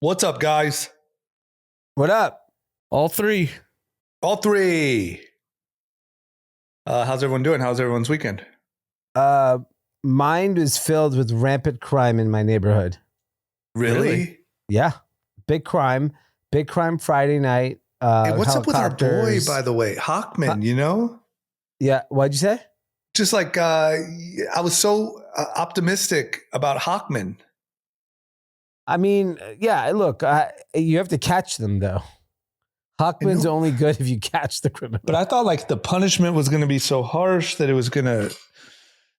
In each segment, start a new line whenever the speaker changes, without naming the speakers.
What's up, guys?
What up?
All three.
All three. How's everyone doing? How's everyone's weekend?
Mine is filled with rampant crime in my neighborhood.
Really?
Yeah. Big crime Friday night.
Hey, what's up with our boy,
helicopters.
by the way? Hockman, you know?
Yeah. What'd you say?
Just like, I was so optimistic about Hockman.
I mean, yeah, look, you have to catch them, though. Hockman's only good if you catch the criminal.
But I thought like the punishment was going to be so harsh that it was going to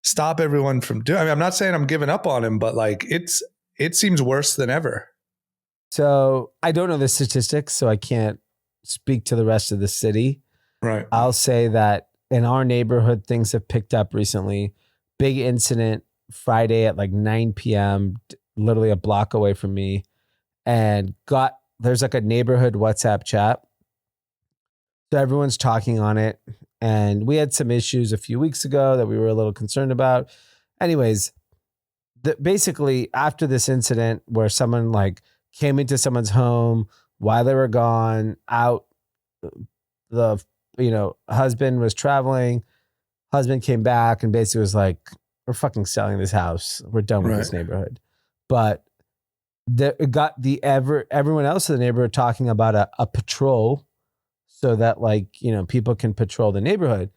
stop everyone from doing. I mean, I'm not saying I'm giving up on him, but like it seems worse than ever.
So I don't know the statistics, so I can't speak to the rest of the city.
Right.
I'll say that in our neighborhood, things have picked up recently. Big incident Friday at like 9 p.m., literally a block away from me, and there's like a neighborhood WhatsApp chat. So everyone's talking on it. And we had some issues a few weeks ago that we were a little concerned about. Anyways, basically after this incident where someone like came into someone's home while they were gone out, the husband was traveling, husband came back and basically was like, we're fucking selling this house. We're done with this neighborhood. But it got everyone else in the neighborhood talking about a patrol so that people can patrol the neighborhood.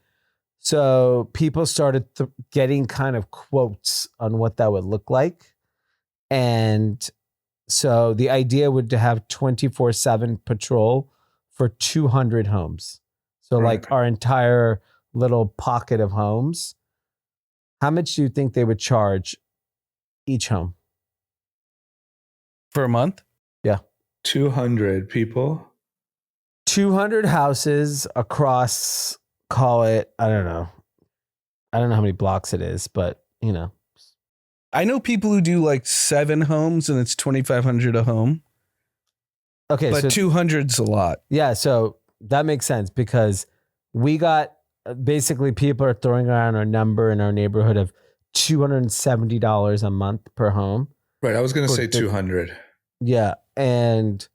So people started getting kind of quotes on what that would look like. And so the idea would to have 24/7 patrol for 200 homes. So like our entire little pocket of homes. How much do you think they would charge each home?
For a month?
Yeah.
200 people.
200 houses across, call it, I don't know how many blocks it is, but
I know people who do like 7 homes and it's $2,500 a home.
Okay.
But 200's a lot.
Yeah. So that makes sense because we got basically people are throwing around a number in our neighborhood of $270 a month per home.
Right. I was going to say 200.
Yeah. And,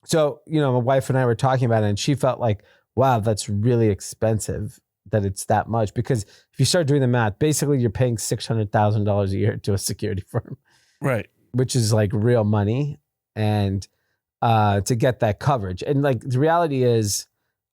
so, my wife and I were talking about it and she felt like, wow, that's really expensive that it's that much. Because if you start doing the math, basically you're paying $600,000 a year to a security firm.
Right.
Which is like real money. And to get that coverage. And like the reality is,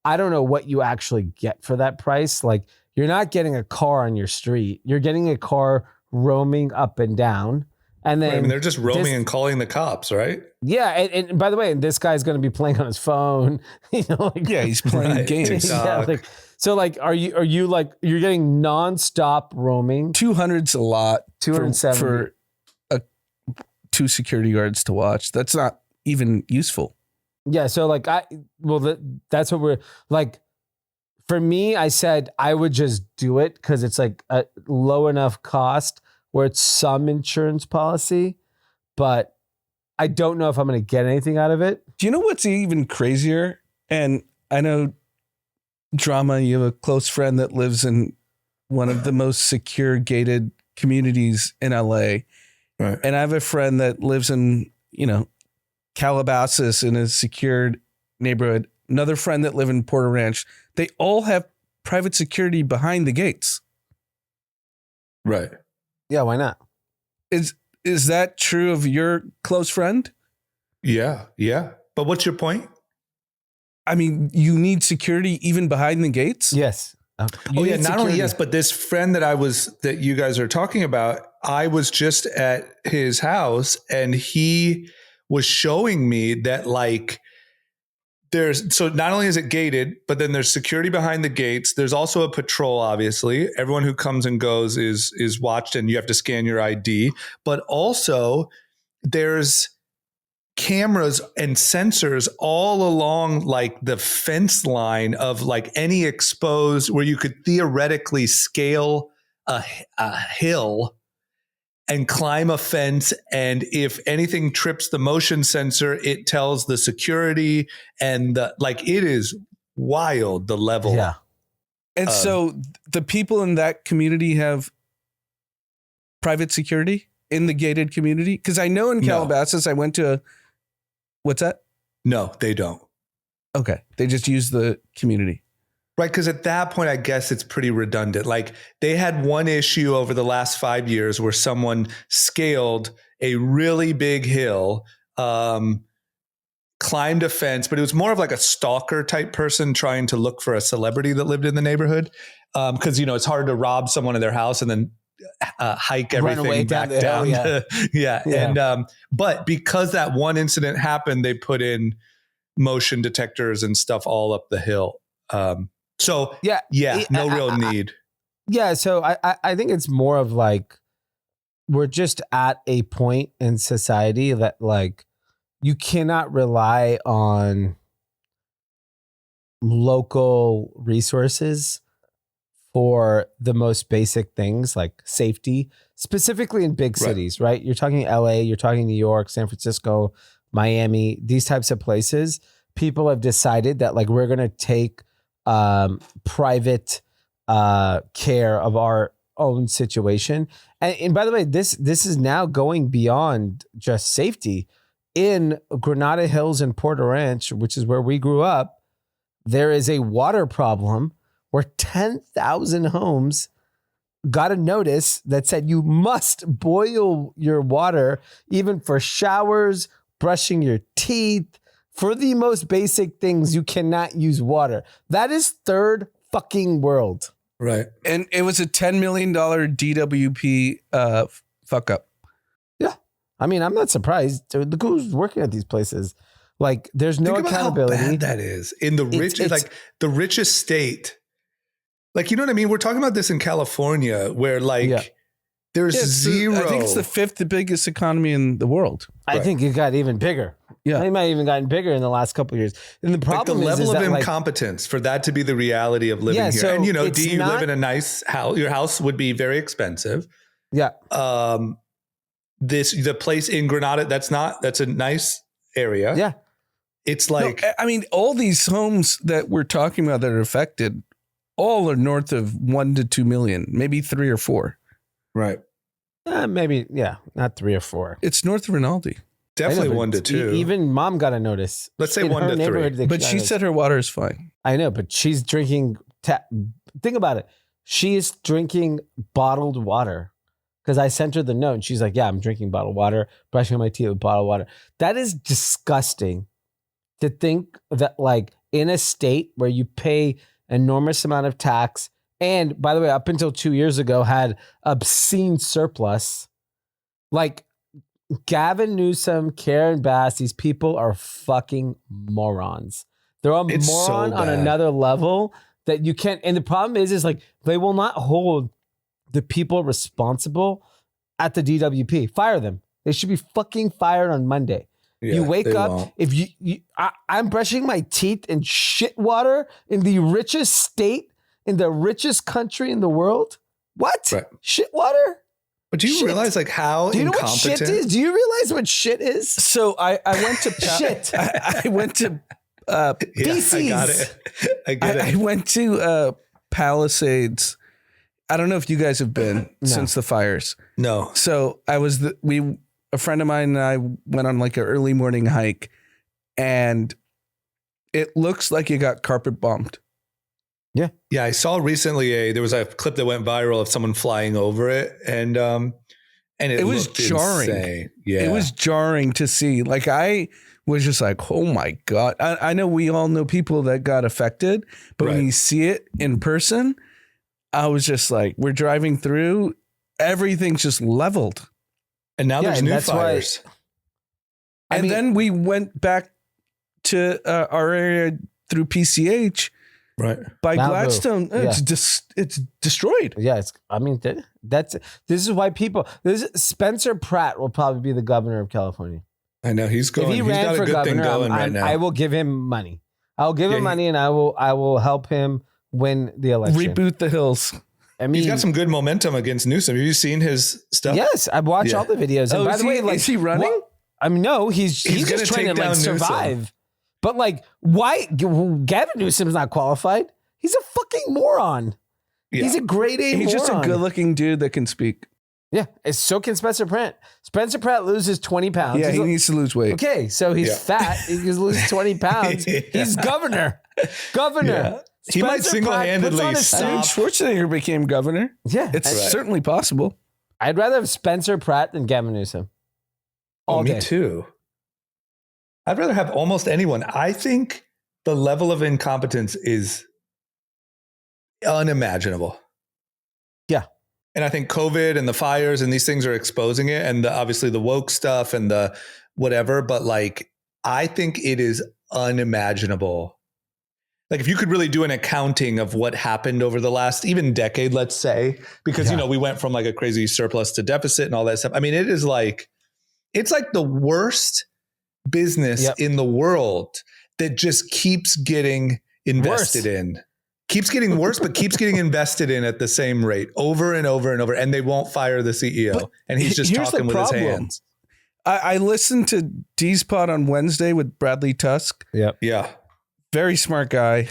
I don't know what you actually get for that price. Like you're not getting a car on your street. You're getting a car roaming up and down. And then
I mean, they're just roaming and calling the cops, right?
Yeah, and by the way, this guy's going to be playing on his phone.
He's playing games.
Yeah, are you like you're getting nonstop roaming?
200's a lot.
270
for 2 security guards to watch. That's not even useful.
Yeah, so that's what we're like. For me, I said I would just do it because it's like a low enough cost where it's some insurance policy, but I don't know if I'm going to get anything out of it.
Do you know what's even crazier? And I know, Drama, you have a close friend that lives in one of the most secure gated communities in LA.
Right.
And I have a friend that lives in, Calabasas in a secured neighborhood. Another friend that live in Porter Ranch. They all have private security behind the gates.
Right.
Yeah, why not?
Is that true of your close friend?
Yeah. But what's your point?
I mean, you need security even behind the gates?
Yes.
Not only yes, but this friend that you guys are talking about, I was just at his house and he was showing me that like so not only is it gated, but then there's security behind the gates. There's also a patrol, obviously. Everyone who comes and goes is watched and you have to scan your ID. But also there's cameras and sensors all along like the fence line of like any exposed where you could theoretically scale a hill and climb a fence. And if anything trips the motion sensor, it tells the security and it is wild, the level.
Yeah.
And so the people in that community have private security? in the gated community? Because I know in Calabasas, I went to what's that?
No, they don't.
Okay. They just use the community.
Right. Because at that point, I guess it's pretty redundant. Like they had one issue over the last 5 years where someone scaled a really big hill, climbed a fence, but it was more of like a stalker type person trying to look for a celebrity that lived in the neighborhood. Because, you know, it's hard to rob someone in their house and then hike everything back down. Yeah. And, but because that one incident happened, they put in motion detectors and stuff all up the hill. So no real need.
So I think it's more of like, we're just at a point in society that like, you cannot rely on local resources for the most basic things like safety, specifically in big cities, right? You're talking LA, you're talking New York, San Francisco, Miami, these types of places. People have decided that like we're going to take private care of our own situation. And by the way, this is now going beyond just safety. In Granada Hills and Porter Ranch, which is where we grew up, there is a water problem where 10,000 homes got a notice that said you must boil your water, even for showers, brushing your teeth, for the most basic things. You cannot use water. That is third fucking world.
Right.
And it was a $10 million DWP fuck up.
I mean, I'm not surprised. Look who's working at these places. Like, there's no accountability.
How bad that is in the richest, like the richest state. Like, you know what I mean? We're talking about this in California, where like there's zero.
I think it's the fifth biggest economy in the world.
I think it got even bigger. Yeah, it might have even gotten bigger in the last couple of years. And the problem
like the
is
level
that
of incompetence for that to be the reality of living here.
So
and you know, you live in a nice house. Your house would be very expensive.
Yeah.
The place in Granada, that's a nice area.
Yeah.
It's like,
I mean, all these homes that we're talking about that are affected, all are north of 1 to 2 million, maybe 3 or 4.
Right.
Maybe, not 3 or 4.
It's north of Rinaldi.
Definitely 1 to 2.
Even mom got a notice.
Let's say 1 to 3.
But she said her water is fine.
I know, but she's drinking. Think about it. She is drinking bottled water. Because I sent her the note and she's like, yeah, I'm drinking bottled water, brushing my teeth with bottled water. That is disgusting to think that like in a state where you pay enormous amount of tax and by the way, up until 2 years ago had obscene surplus, like Gavin Newsom, Karen Bass, these people are fucking morons. They're a moron on another level that you can't. And the problem is like they will not hold the people responsible at the DWP. Fire them. They should be fucking fired on Monday. Yeah, you wake up, won't. If I'm brushing my teeth in shit water in the richest state, in the richest country in the world. What? Right. Shit water?
But do you realize like how
do you
incompetent?
Know what shit is? Do you realize what shit is?
So I went to
shit.
I went to
feces.
I got it. I get it.
I went to Palisades. I don't know if you guys have been since the fires.
No.
So I was a friend of mine and I went on like an early morning hike and it looks like you got carpet bombed.
Yeah.
Yeah. I saw recently there was a clip that went viral of someone flying over it and it was
jarring.
Insane. Yeah.
It was jarring to see. Like I was just like, oh my God. I know we all know people that got affected, but when you see it in person, I was just like, we're driving through, everything's just leveled.
And now there's new fires.
And then we went back to our area through PCH.
Right.
By Malibu. Gladstone. It's destroyed.
Yeah. This is why Spencer Pratt will probably be the governor of California.
I know he's going.
If he ran for governor, I will give him money. I'll give him money and I will help him win the election.
Reboot the hills.
I mean,
he's got some good momentum against Newsom. Have you seen his stuff?
Yes, I've watched all the videos. And by the way, like,
is he running?
I mean, no, he's just trying to like survive. Newsom. But like, why? Gavin Newsom's not qualified. He's a fucking moron. Yeah. He's a grade A moron.
He's just a good-looking dude that can speak.
Yeah, so can Spencer Pratt. Spencer Pratt loses 20 pounds.
Yeah, he needs to lose weight.
Okay, so he's fat. He loses 20 pounds. He's governor.
Yeah. He might single-handedly stop.
Schwarzenegger became governor.
Yeah.
It's certainly possible.
I'd rather have Spencer Pratt than Gavin Newsom.
Me too. I'd rather have almost anyone. I think the level of incompetence is unimaginable.
Yeah.
And I think COVID and the fires and these things are exposing it, and obviously the woke stuff and the whatever. But like, I think it is unimaginable. Like, if you could really do an accounting of what happened over the last even decade, let's say, because, we went from like a crazy surplus to deficit and all that stuff. I mean, it's like the worst business in the world that just keeps getting invested in. Keeps getting worse, but keeps getting invested in at the same rate over and over and over. And they won't fire the CEO. But and he's just talking with his hands.
I listened to Dee's pod on Wednesday with Bradley Tusk.
Yep.
Yeah.
Very smart guy.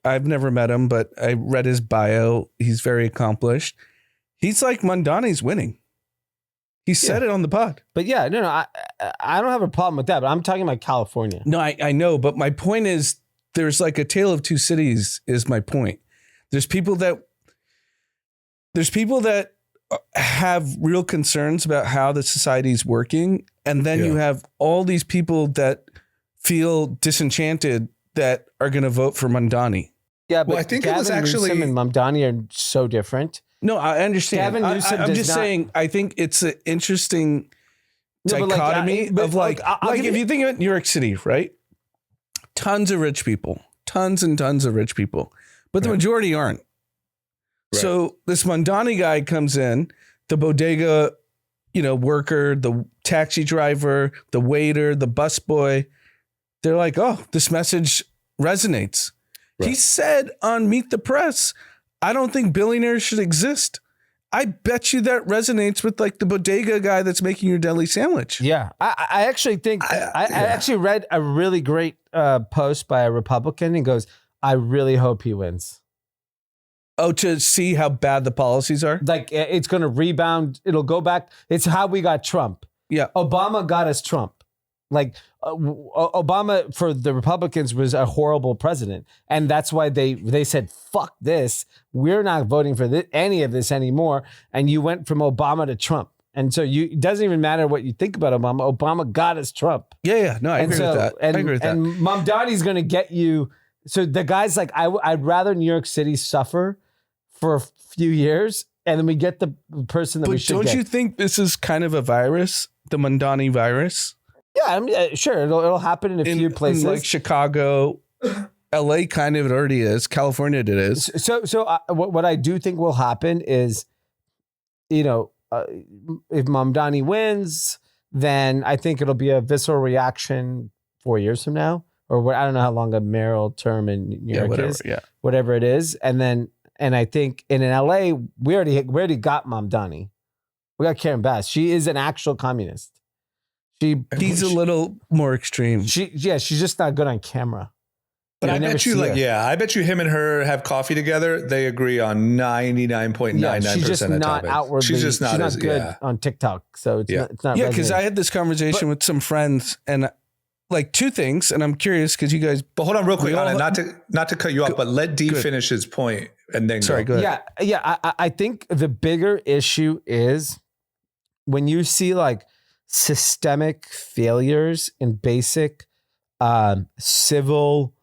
I've never met him, but I read his bio. He's very accomplished. He's like, Mamdani's winning. He said it on the pod.
But I don't have a problem with that, but I'm talking about California.
No, I know. But my point is, there's like a tale of two cities is my point. There's people that have real concerns about how the society is working. And then you have all these people that feel disenchanted that are going to vote for Mamdani.
Yeah, but
I think
Gavin
it was actually
Newsom and Mamdani are so different.
No, I understand.
Gavin Newsom
I'm just saying, I think it's an interesting dichotomy of like if you think about New York City, right? Tons of rich people, tons and tons of rich people, but the majority aren't. Right. So this Mamdani guy comes in, the bodega, worker, the taxi driver, the waiter, the busboy. They're like, oh, this message resonates. Right. He said on Meet the Press, I don't think billionaires should exist. I bet you that resonates with like the bodega guy that's making your deli sandwich.
Yeah. I actually think I actually read a really great post by a Republican and goes, I really hope he wins.
Oh, to see how bad the policies are?
Like, it's going to rebound. It'll go back. It's how we got Trump.
Yeah.
Obama got us Trump. Like, Obama for the Republicans was a horrible president. And that's why they said, fuck this. We're not voting for any of this anymore. And you went from Obama to Trump. And so it doesn't even matter what you think about Obama. Obama got us Trump.
Yeah. No, I agree with that. I agree with that.
And Mamdani's going to get you. So the guy's like, I'd rather New York City suffer for a few years, and then we get the person that we should get.
But don't you think this is kind of a virus, the Mamdani virus?
Yeah, I mean, sure, it'll happen in a few places,
like Chicago, LA. Kind of it already is. California, it is.
So what I do think will happen is, if Mamdani wins, then I think it'll be a visceral reaction 4 years from now, or I don't know how long a mayoral term in New York is. Yeah, whatever it is, and I think in LA, we already got Mamdani. We got Karen Bass. She is an actual communist.
He's a little more extreme.
She's just not good on camera.
But I bet you, I bet you him and her have coffee together. They agree on 99.99%
she's just
of
not
topics.
Outwardly.
She's not
good on TikTok. So it's not.
Yeah, because I had this conversation with some friends and like two things, and I'm curious because you guys.
But hold on, real quick, Anand, not to cut you off, but let Dee finish his point and then
go ahead.
Yeah. I think the bigger issue is when you see like systemic failures in basic civil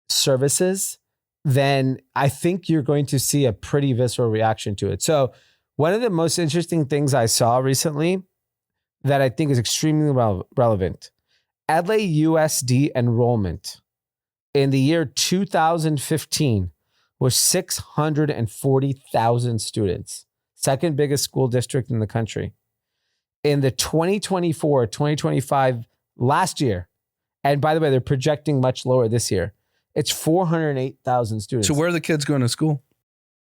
services, then I think you're going to see a pretty visceral reaction to it. So one of the most interesting things I saw recently that I think is extremely relevant, LAUSD enrollment in the year 2015 was 640,000 students, second biggest school district in the country. In the 2024, 2025 last year, and by the way, they're projecting much lower this year, it's 408,000 students.
So where are the kids going to school?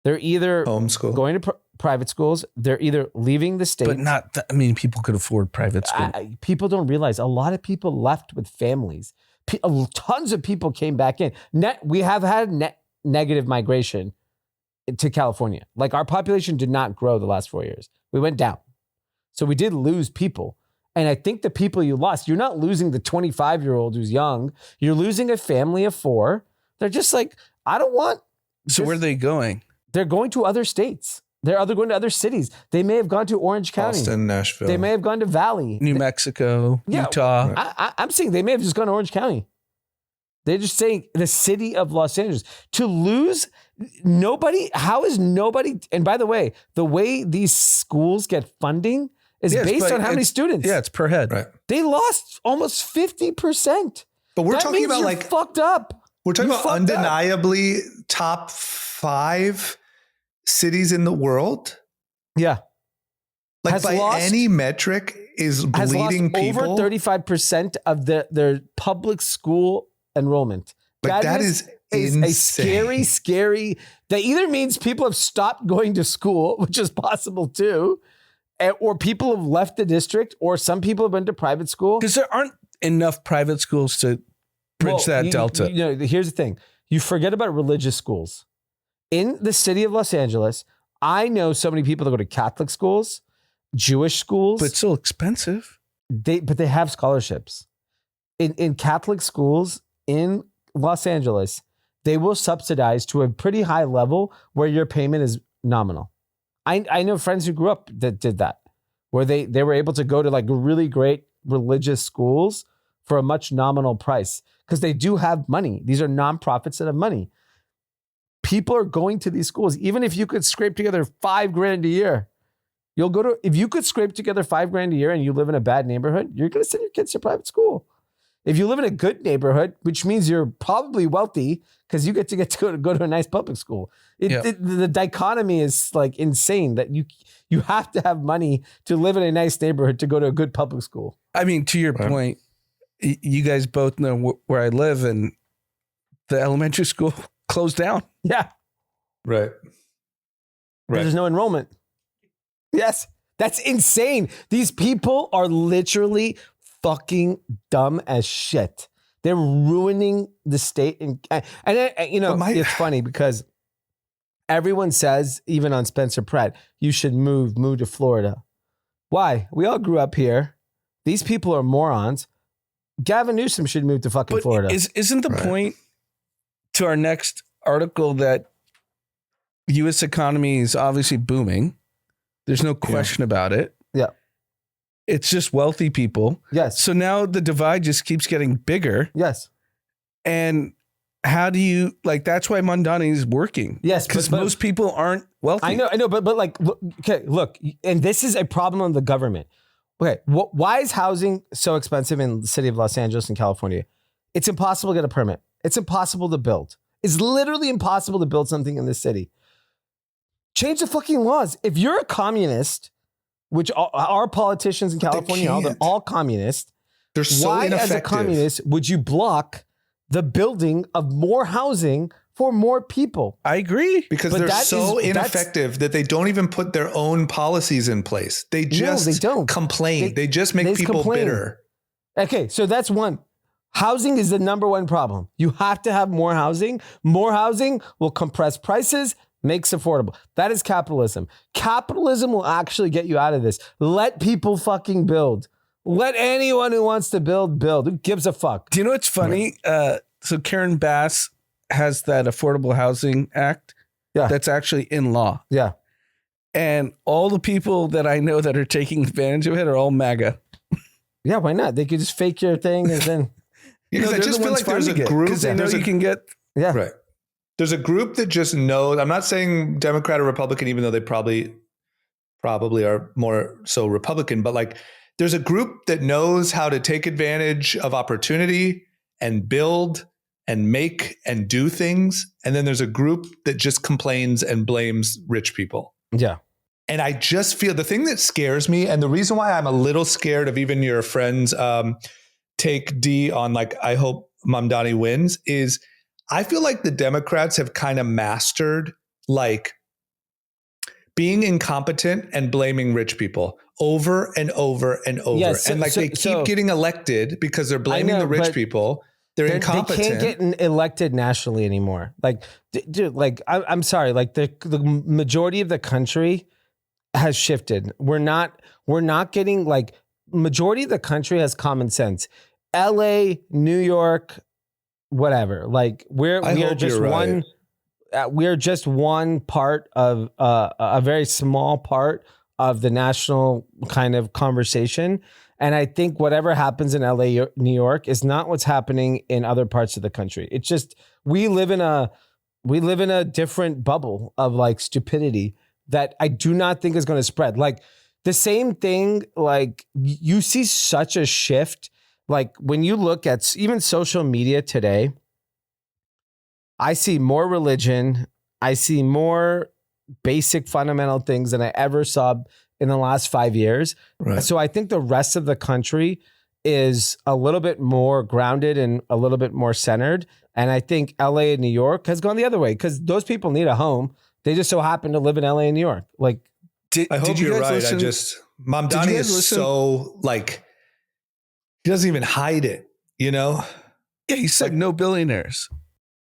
They're either
homeschool,
going to private schools. They're either leaving the state.
But not, people could afford private school.
People don't realize a lot of people left with families. Tons of people came back in. We have had negative migration to California. Like our population did not grow the last 4 years. We went down. So we did lose people. And I think the people you lost, you're not losing the 25-year-old who's young. You're losing a family of 4. They're just like, I don't want.
So where are they going?
They're going to other states. They're going to other cities. They may have gone to Orange County.
Boston, Nashville.
They may have gone to Valley.
New Mexico, Utah.
I'm saying they may have just gone to Orange County. They're just saying the city of Los Angeles. To lose nobody, how is nobody? And by the way these schools get funding is based on how many students.
Yeah, it's per head.
Right.
They lost almost 50%.
But we're talking about
like fucked up.
We're talking about undeniably top 5 cities in the world.
Yeah.
Like by any metric is bleeding people.
Over 35% of their public school enrollment.
Like that is insane.
A scary, that either means people have stopped going to school, which is possible too, or people have left the district, or some people have been to private school.
Because there aren't enough private schools to bridge that delta.
Here's the thing. You forget about religious schools. In the city of Los Angeles, I know so many people that go to Catholic schools, Jewish schools.
But it's still expensive.
But they have scholarships. In Catholic schools in Los Angeles, they will subsidize to a pretty high level where your payment is nominal. I know friends who grew up that did that, where they were able to go to like really great religious schools for a much nominal price because they do have money. These are nonprofits that have money. People are going to these schools. Even if you could scrape together $5,000 a year, if you could scrape together $5,000 a year and you live in a bad neighborhood, you're going to send your kids to private school. If you live in a good neighborhood, which means you're probably wealthy because you get to go to a nice public school. The dichotomy is like insane that you have to have money to live in a nice neighborhood to go to a good public school.
I mean, to your point, you guys both know where I live, and the elementary school closed down.
Yeah.
Right.
There's no enrollment. Yes. That's insane. These people are literally fucking dumb as shit. They're ruining the state. It's funny because everyone says, even on Spencer Pratt, you should move to Florida. Why? We all grew up here. These people are morons. Gavin Newsom should move to fucking Florida.
Isn't the point to our next article that U.S. economy is obviously booming? There's no question about it.
Yeah.
It's just wealthy people.
Yes.
So now the divide just keeps getting bigger.
Yes.
And how do you, like, that's why Mamdani is working.
Yes.
Because most people aren't wealthy.
I know, but like, look, and this is a problem of the government. Okay. Why is housing so expensive in the city of Los Angeles and California? It's impossible to get a permit. It's impossible to build. It's literally impossible to build something in this city. Change the fucking laws. If you're a communist, which our politicians in California, they're all communist.
They're so ineffective.
As a communist, would you block the building of more housing for more people?
I agree.
Because they're so ineffective that they don't even put their own policies in place. They just complain. They just make people bitter.
Okay, so that's one. Housing is the number one problem. You have to have more housing. More housing will compress prices, makes affordable. That is capitalism. Capitalism will actually get you out of this. Let people fucking build. Let anyone who wants to build. Who gives a fuck?
Do you know what's funny? So Karen Bass has that Affordable Housing Act that's actually in law.
Yeah.
And all the people that I know that are taking advantage of it are all MAGA.
Yeah, why not? They could just fake your thing and then...
I just feel like there's a group
because they know you can get...
Yeah.
Right. There's a group that just knows. I'm not saying Democrat or Republican, even though they probably are more so Republican, but like there's a group that knows how to take advantage of opportunity and build and make and do things. And then there's a group that just complains and blames rich people.
Yeah.
And I just feel the thing that scares me, and the reason why I'm a little scared of even your friends take D on like, I hope Mamdani wins, is I feel like the Democrats have kind of mastered like being incompetent and blaming rich people over and over and over.
Yes,
and like they keep getting elected because they're blaming the rich people. They're incompetent.
They can't get elected nationally anymore. Like, dude, like I'm sorry, like the majority of the country has shifted. We're not getting like majority of the country has common sense. LA, New York, whatever. Like we are just one. We are just one part of a very small part of the national kind of conversation. And I think whatever happens in LA, New York is not what's happening in other parts of the country. It's just we live in a different bubble of like stupidity that I do not think is going to spread. Like the same thing, like you see such a shift. Like when you look at even social media today, I see more religion. I see more basic fundamental things than I ever saw in the last 5 years. Right. So I think the rest of the country is a little bit more grounded and a little bit more centered. And I think LA and New York has gone the other way because those people need a home. They just so happen to live in LA and New York. Like,
I hope you're right. Mamdani is so like, he doesn't even hide it, you know?
Yeah, he said like, no billionaires.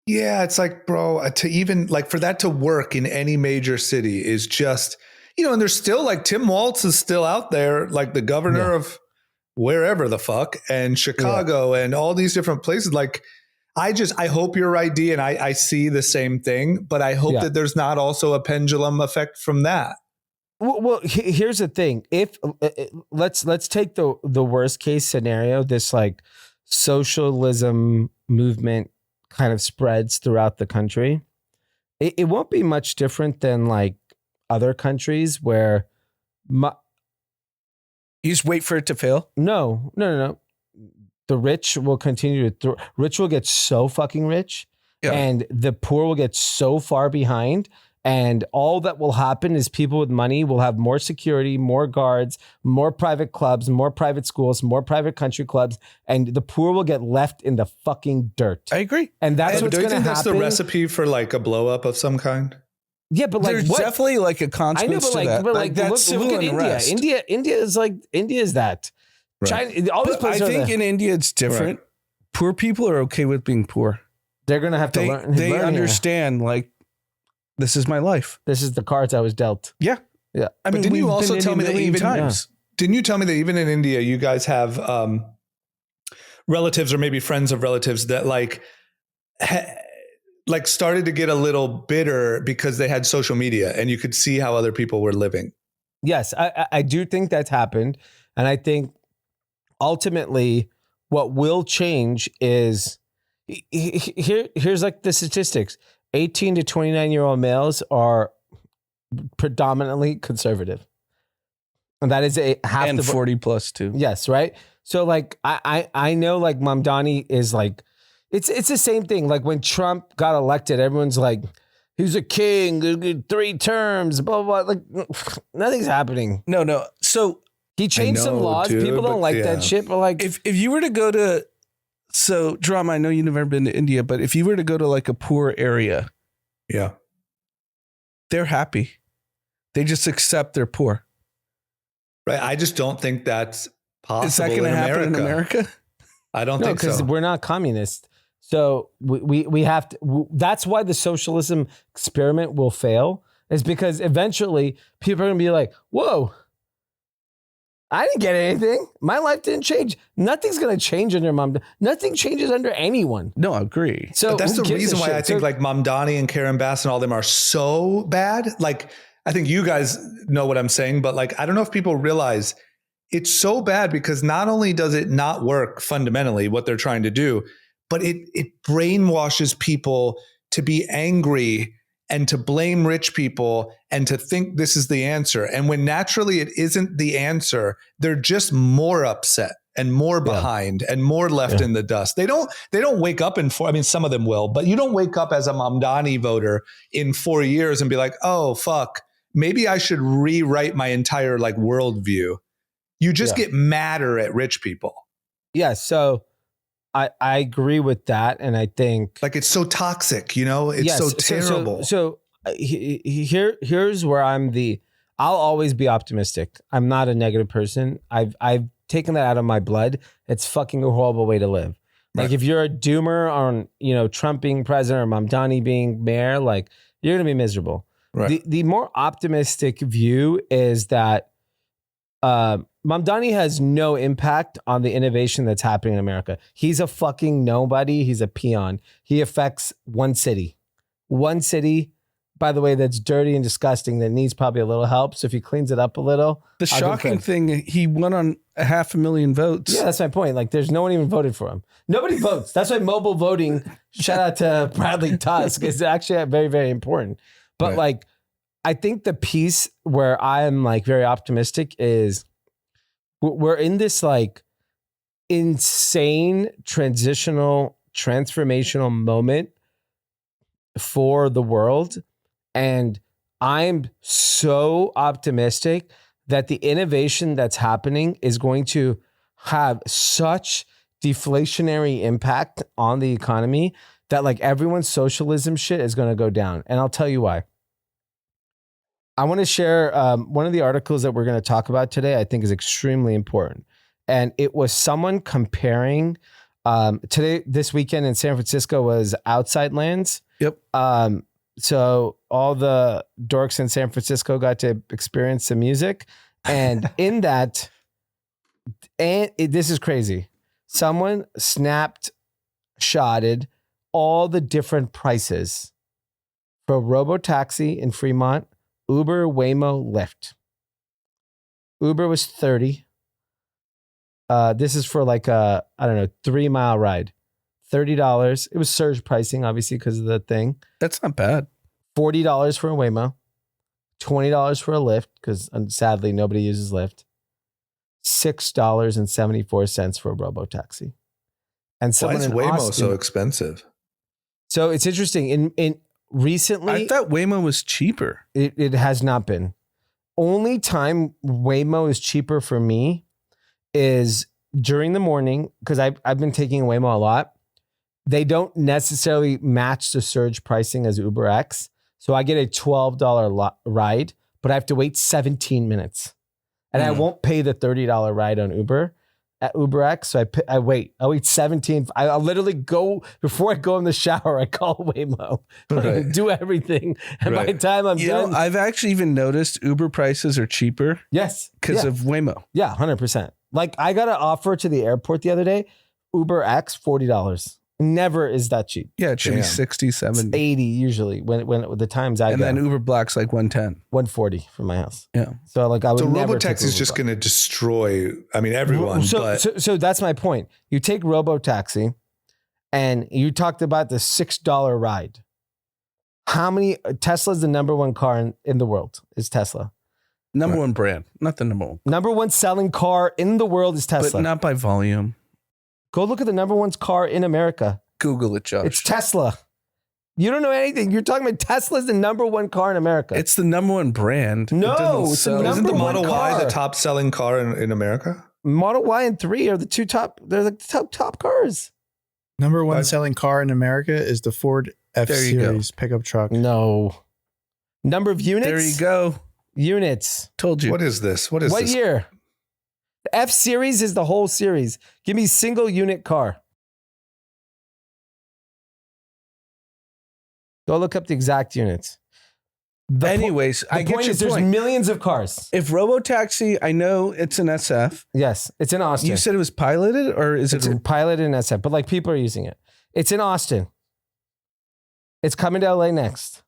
Yeah, it's like, bro, to even like for that to work in any major city is just, you know, and there's still like Tim Walz is still out there, like the governor of wherever the fuck and Chicago and all these different places. Like, I hope you're right, Dee, and I see the same thing, but I hope that there's not also a pendulum effect from that.
Well, here's the thing. If let's take the worst case scenario, this like socialism movement kind of spreads throughout the country. It won't be much different than like other countries where
you just wait for it to fail.
No. The rich will continue to rich will get so fucking rich and the poor will get so far behind. And all that will happen is people with money will have more security, more guards, more private clubs, more private schools, more private country clubs, and the poor will get left in the fucking dirt.
I agree.
And that's what's going to happen.
That's the recipe for like a blow up of some kind.
Yeah, but like
there's definitely like a consequence to that.
But like that's look at India. India is that. Right. China, all these places.
I think in India it's different. Right. Poor people are okay with being poor.
They're going to have to learn.
They understand like, this is my life.
This is the cards I was dealt.
Yeah.
I mean, didn't you also tell me that didn't you tell me that even in India, you guys have relatives or maybe friends of relatives that like started to get a little bitter because they had social media and you could see how other people were living.
Yes, I do think that's happened. And I think ultimately what will change is here's like the statistics. 18 to 29-year-old males are predominantly conservative. And that is half
and 40 plus too.
Yes, right? So like I know like Mamdani is like it's the same thing. Like when Trump got elected, everyone's like, he's a king, 3 terms, blah, blah, blah. Like nothing's happening.
No. So
he changed some laws. Dude, people don't like that shit. But like
if you were to go to Drama, I know you've never been to India, but if you were to go to like a poor area, they're happy. They just accept they're poor.
Right. I just don't think that's possible.
Is that going to happen in America?
I don't think so.
Because we're not communist. So we have to, that's why the socialism experiment will fail, is because eventually people are going to be like, whoa, I didn't get anything. My life didn't change. Nothing's going to change under Mamdani. Nothing changes under anyone.
No, I agree.
So but that's the reason why I think like Mamdani and Karen Bass and all them are so bad. Like, I think you guys know what I'm saying, but like, I don't know if people realize it's so bad because not only does it not work fundamentally what they're trying to do, but it brainwashes people to be angry and to blame rich people and to think this is the answer. And when naturally it isn't the answer, they're just more upset and more behind and more left in the dust. They don't wake up I mean, some of them will, but you don't wake up as a Mamdani voter in 4 years and be like, oh, fuck, maybe I should rewrite my entire like worldview. You just get madder at rich people.
Yeah. So I agree with that. And I think
like, it's so toxic, you know, it's so terrible.
So here's where I'll always be optimistic. I'm not a negative person. I've taken that out of my blood. It's fucking a horrible way to live. Like if you're a doomer on, you know, Trump being president or Mamdani being mayor, like you're going to be miserable.
Right.
The more optimistic view is that Mamdani has no impact on the innovation that's happening in America. He's a fucking nobody. He's a peon. He affects one city. One city, by the way, that's dirty and disgusting that needs probably a little help. So if he cleans it up a little.
The shocking thing, he won on 500,000 votes.
Yeah, that's my point. Like, there's no one even voted for him. Nobody votes. That's why mobile voting, shout out to Bradley Tusk, is actually very, very important. But like, I think the piece where I am like very optimistic is we're in this like insane transformational moment for the world. And I'm so optimistic that the innovation that's happening is going to have such deflationary impact on the economy that like everyone's socialism shit is going to go down. And I'll tell you why. I want to share one of the articles that we're going to talk about today. I think is extremely important. And it was someone comparing this weekend in San Francisco was Outside Lands.
Yep.
So all the dorks in San Francisco got to experience some music. And in that, this is crazy. Someone snapshotted all the different prices for Robotaxi in Fremont, Uber, Waymo, Lyft. Uber was $30. This is for like a, 3-mile ride. $30. It was surge pricing, obviously, because of the thing.
That's not bad.
$40 for a Waymo. $20 for a Lyft, because sadly, nobody uses Lyft. $6.74 for a Robotaxi. And
why is Waymo
Austin,
so expensive?
So it's interesting. In recently,
I thought Waymo was cheaper.
It has not been. Only time Waymo is cheaper for me is during the morning, because I've been taking Waymo a lot. They don't necessarily match the surge pricing as UberX. So I get a $12 ride, but I have to wait 17 minutes. And I won't pay the $30 ride on Uber at UberX. So I wait 17. I'll literally go, before I go in the shower, I call Waymo, do everything. And by the time I'm done.
I've actually even noticed Uber prices are cheaper.
Yes.
Because of Waymo.
Yeah, 100%. Like I got an offer to the airport the other day, UberX, $40. Never is that cheap.
Yeah, it should be 60, 70.
It's 80 usually when the times I go.
And then Uber Black's like 110.
140 from my house.
Yeah.
So like I would never
Robotaxi is just going to destroy, everyone.
So that's my point. You take Robotaxi and you talked about the $6 ride. How many, Tesla's the number one car in the world is Tesla.
Number one brand, not the number one.
Number one selling car in the world is Tesla.
But not by volume.
Go look at the number one car in America.
Google it, Josh.
It's Tesla. You don't know anything. You're talking about Tesla's the number one car in America.
It's the number one brand.
No,
it's the
Isn't the Model
car.
Y the top selling car in America?
Model Y and 3 are the two top. They're the top cars.
Number one selling car in America is the Ford F-Series pickup truck.
No. Number of units?
There you go.
Units.
Told you.
What is this? What
What
this?
year? The F-Series is the whole series. Give me single unit car. Go look up the exact units.
Anyways, I get your
There's
point.
millions of cars.
If Robotaxi, I know it's an SF.
Yes, it's in Austin.
You said it was piloted, or is
it's
it
piloted in SF, but like people are using it. It's in Austin. It's coming to LA next.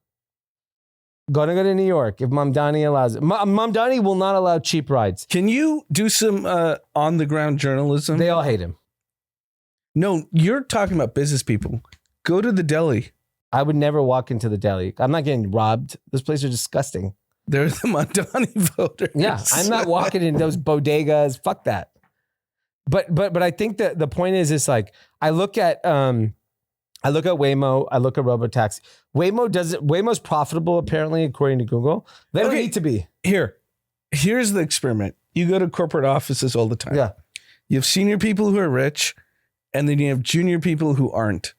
Gonna go to New York if Mamdani allows it. Mamdani will not allow cheap rides.
Can you do some on the ground journalism?
They all hate him.
No, you're talking about business people. Go to the deli.
I would never walk into the deli. I'm not getting robbed. Those places are disgusting.
They're the Mamdani voters.
Yeah, I'm not walking in those bodegas. Fuck that. But I think that the point is like I look at Waymo, I look at Robotaxi. Waymo's profitable apparently according to Google. They don't need to be.
Here's the experiment. You go to corporate offices all the time.
Yeah.
You have senior people who are rich, and then you have junior people who aren't.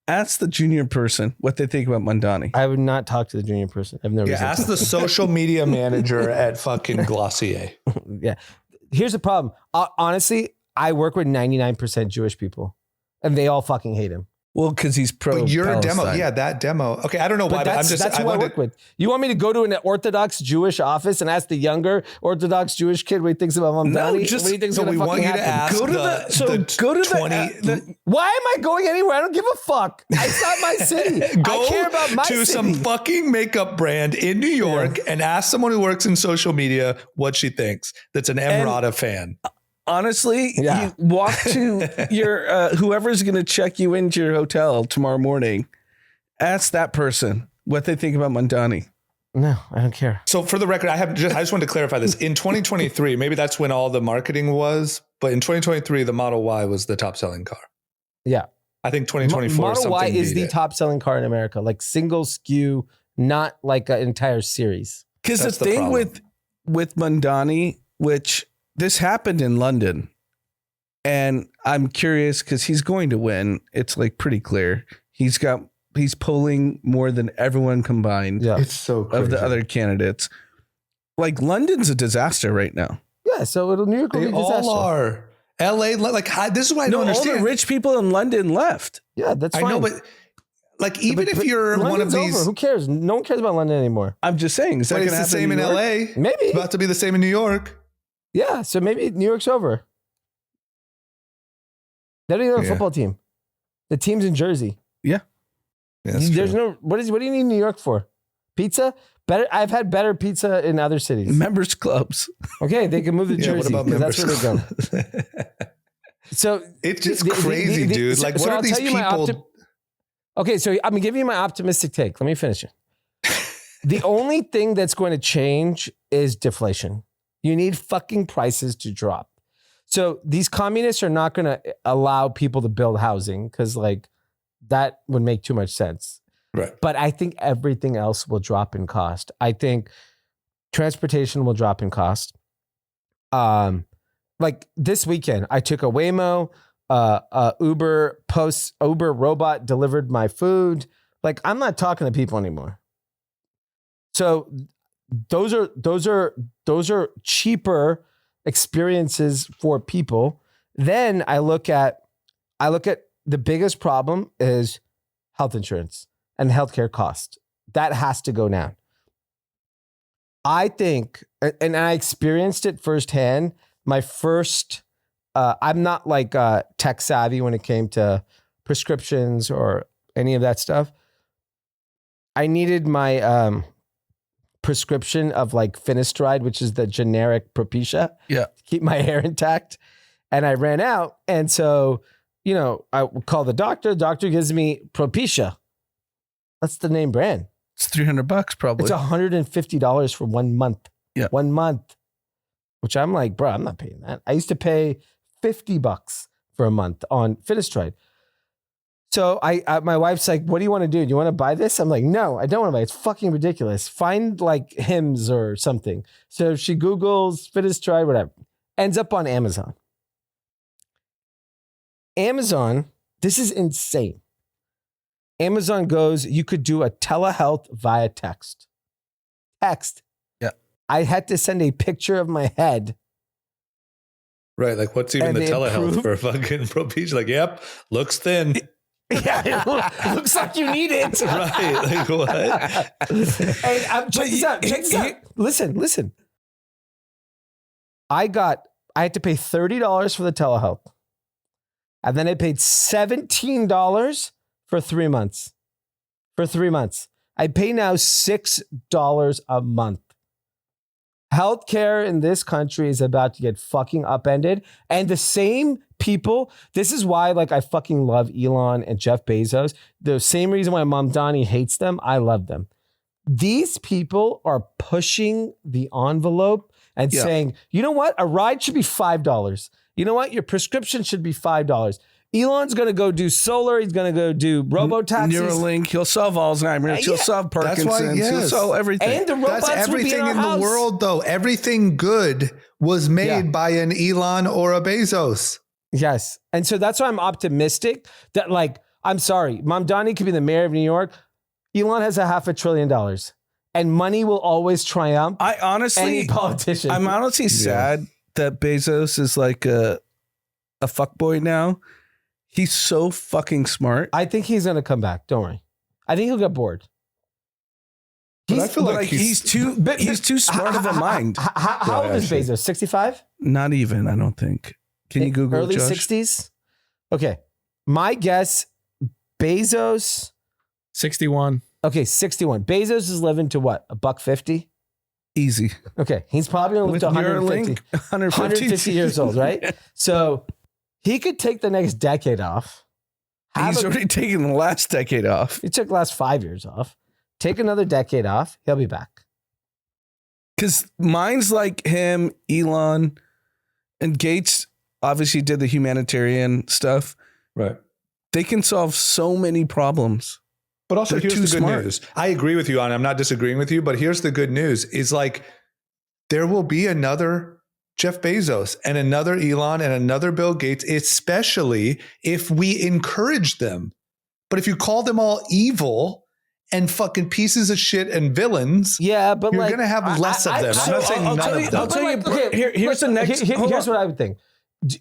Ask the junior person what they think about Mamdani.
I would not talk to the junior person. I've never.
Yeah, ask the social media manager at fucking Glossier.
Yeah. Here's the problem. Honestly, I work with 99% Jewish people, and they all fucking hate him.
Well, because he's pro.
But your
Palestine.
demo, that demo. Okay, I don't know why, but I'm just.
That's who I work with. You want me to go to an Orthodox Jewish office and ask the younger Orthodox Jewish kid what he thinks about Mamdani?
No,
what do you think's going to fucking happen?
Go to the
Why am I going anywhere? I don't give a fuck. It's not my city. I care about my
to
city.
some fucking makeup brand in New York and ask someone who works in social media what she thinks. That's an Emrata fan.
Honestly, you walk to your whoever's going to check you into your hotel tomorrow morning. Ask that person what they think about Mamdani.
No, I don't care.
So for the record, I just wanted to clarify this. In 2023, maybe that's when all the marketing was, but in 2023, the Model Y was the top selling car.
Yeah.
I think 2024
Model Y is the top selling car in America, like single SKU, not like an entire series.
Because the thing with Mamdani, which this happened in London, and I'm curious because he's going to win. It's like pretty clear. He's polling more than everyone combined.
Yeah.
It's so crazy.
Of the other candidates. Like London's a disaster right now.
Yeah, so New York will be a disaster.
All are. LA, like this is why I don't understand.
All the rich people in London left.
Yeah, that's fine.
I know, but like even if you're
London's
one of these,
over. Who cares? No one cares about London anymore.
I'm just saying, is that going to happen
the same in LA?
Maybe
It's about to be the same in New York.
Yeah, so maybe New York's over. They don't even have a football team. The team's in Jersey.
Yeah.
There's no what do you need New York for? Pizza? Better. I've had better pizza in other cities.
Members clubs.
Okay, they can move to Jersey because that's where they go. So
it's just crazy, dude. Like, what are these people?
Okay, so I'm gonna give you my optimistic take. Let me finish it. The only thing that's going to change is deflation. You need fucking prices to drop. So these communists are not going to allow people to build housing because like that would make too much sense.
Right.
But I think everything else will drop in cost. I think transportation will drop in cost. Like this weekend, I took a Waymo, Uber robot delivered my food. Like I'm not talking to people anymore. So those are cheaper experiences for people. Then I look at the biggest problem is health insurance and healthcare cost. That has to go down. I think, and I experienced it firsthand. My first, I'm not like tech savvy when it came to prescriptions or any of that stuff. I needed my prescription of like finasteride, which is the generic Propecia, to keep my hair intact. And I ran out. And so, I call the doctor. Doctor gives me Propecia. That's the name brand.
It's $300 probably.
It's $150 for 1 month.
Yeah.
1 month. Which I'm like, bro, I'm not paying that. I used to pay $50 for a month on finasteride. So my wife's like, what do you want to do? Do you want to buy this? I'm like, no, I don't want to buy it. It's fucking ridiculous. Find like Hims or something. So she Googles finasteride, whatever. Ends up on Amazon. Amazon, this is insane. Amazon goes, you could do a telehealth via text. Text.
Yeah.
I had to send a picture of my head.
Right. Like what's even the telehealth for fucking Propecia? Like, yep, looks thin.
Yeah, it looks like you need it.
Right. Like what?
And check this out. Check this out. Listen. I had to pay $30 for the telehealth. And then I paid $17 for 3 months. For 3 months. I pay now $6 a month. Healthcare in this country is about to get fucking upended. And the same people, this is why like I fucking love Elon and Jeff Bezos. The same reason why Mamdani hates them, I love them. These people are pushing the envelope and saying, you know what? A ride should be $5. You know what? Your prescription should be $5. Elon's going to go do solar. He's going to go do robotaxis.
Neuralink. He'll solve Alzheimer's. He'll solve Parkinson's. He'll solve everything.
And the robots
That's everything
will be in
the world, though. Everything good was made by an Elon or a Bezos.
Yes. And so that's why I'm optimistic that like, I'm sorry, Mamdani could be the mayor of New York. Elon has $500 billion and money will always triumph. Any politician.
I'm honestly sad that Bezos is like a fuckboy now. He's so fucking smart.
I think he's going to come back. Don't worry. I think he'll get bored.
I feel like
he's too smart of a mind.
How old is Bezos? 65?
Not even, I don't think. Can you Google
early
Josh?
60s? Okay. My guess, Bezos.
61.
Okay, 61. Bezos is living to what? $150?
Easy.
Okay. He's probably going to live to 150. 150 years old, right? So he could take the next decade off.
He's already taken the last decade off.
He took the last 5 years off. Take another decade off. He'll be back.
Because minds like him, Elon, and Gates obviously did the humanitarian stuff.
Right.
They can solve so many problems.
But also,
They're
here's the good
smart.
news. I agree with you, Anand. I'm not disagreeing with you, but here's the good news is like there will be another Jeff Bezos and another Elon and another Bill Gates, especially if we encourage them. But if you call them all evil and fucking pieces of shit and villains,
yeah, but
you're
like,
going to have less of them. I'm not saying none of them.
I'll tell you.
Okay,
Here's the next.
Here's what I would think.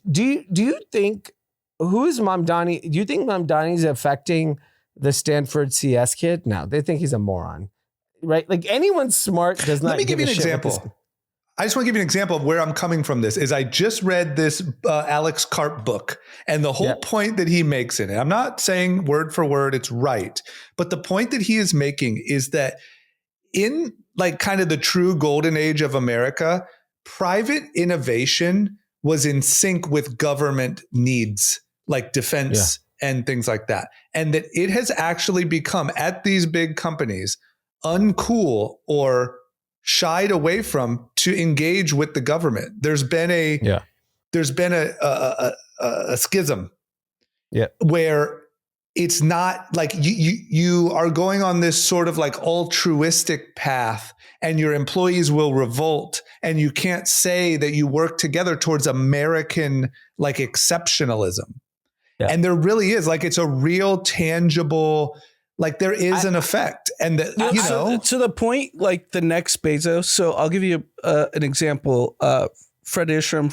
Do you think, who is Mamdani? Do you think Mamdani is affecting the Stanford CS kid? No, they think he's a moron, right? Like anyone smart does not.
Let me give you an example. I just want to give you an example of where I'm coming from. This is I just read this Alex Karp book, and the whole point that he makes in it. I'm not saying word for word it's right, but the point that he is making is that in like kind of the true golden age of America, private innovation was in sync with government needs, like defense and things like that, and that it has actually become at these big companies uncool or shied away from to engage with the government. There's been a schism where it's not like you are going on this sort of like altruistic path and your employees will revolt and you can't say that you work together towards American like exceptionalism. And there really is like, it's a real tangible, like there is an effect, and that
to the point, like the next Bezos. So I'll give you an example. Fred Isham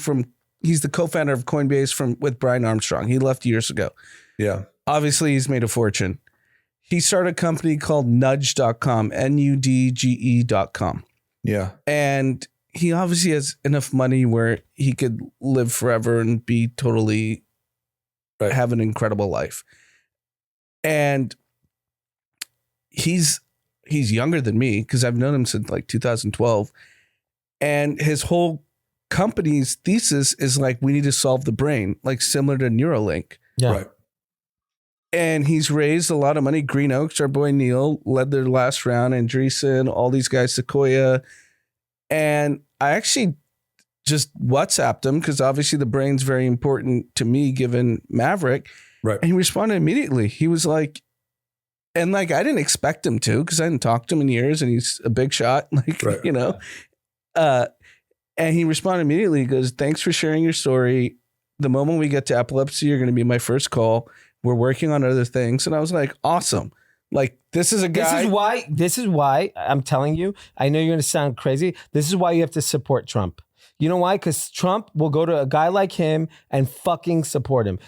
he's the co-founder of Coinbase with Brian Armstrong. He left years ago.
Yeah,
obviously he's made a fortune. He started a company called Nudge.com, NUDGE.com.
Yeah, and
he obviously has enough money where he could live forever and be totally have an incredible life, and he's younger than me because I've known him since like 2012. And his whole company's thesis is like, we need to solve the brain, like similar to Neuralink.
Yeah.
Right.
And he's raised a lot of money. Green Oaks, our boy Neil, led their last round, Andreessen, all these guys, Sequoia. And I actually just WhatsApped him because obviously the brain's very important to me given Maverick.
Right.
And he responded immediately. He was like, and like, I didn't expect him to, because I hadn't talked to him in years and he's a big shot, like, you know, and he responded immediately. He goes, thanks for sharing your story. The moment we get to epilepsy, you're going to be my first call. We're working on other things. And I was like, awesome. Like, this is a guy.
This is why I'm telling you, I know you're going to sound crazy. This is why you have to support Trump. You know why? Because Trump will go to a guy like him and fucking support him.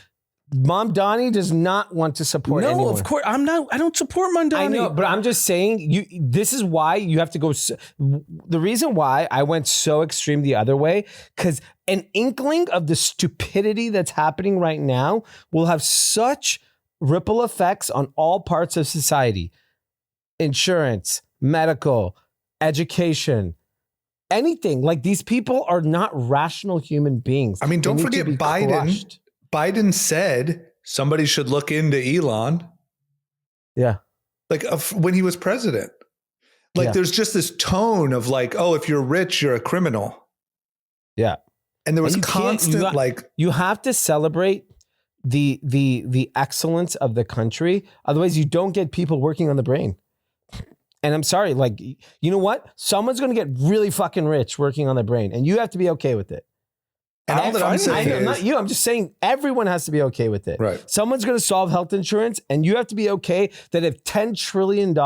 Mamdani does not want to support anyone.
No, of course. I don't support Mamdani.
I know, but I'm just saying, this is why you have to go. The reason why I went so extreme the other way, because an inkling of the stupidity that's happening right now will have such ripple effects on all parts of society. Insurance, medical, education, anything. Like, these people are not rational human beings.
I mean, don't forget Biden. Crushed. Biden said somebody should look into Elon.
Yeah.
Like when he was president. Like there's just this tone of like, oh, if you're rich, you're a criminal.
Yeah.
And there was constant
you have to celebrate the excellence of the country. Otherwise you don't get people working on the brain. And I'm sorry, like, you know what? Someone's going to get really fucking rich working on the brain, and you have to be okay with it.
And all that I'm saying is,
not you. I'm just saying everyone has to be okay with it.
Right.
Someone's going to solve health insurance, and you have to be okay that if $10 trillion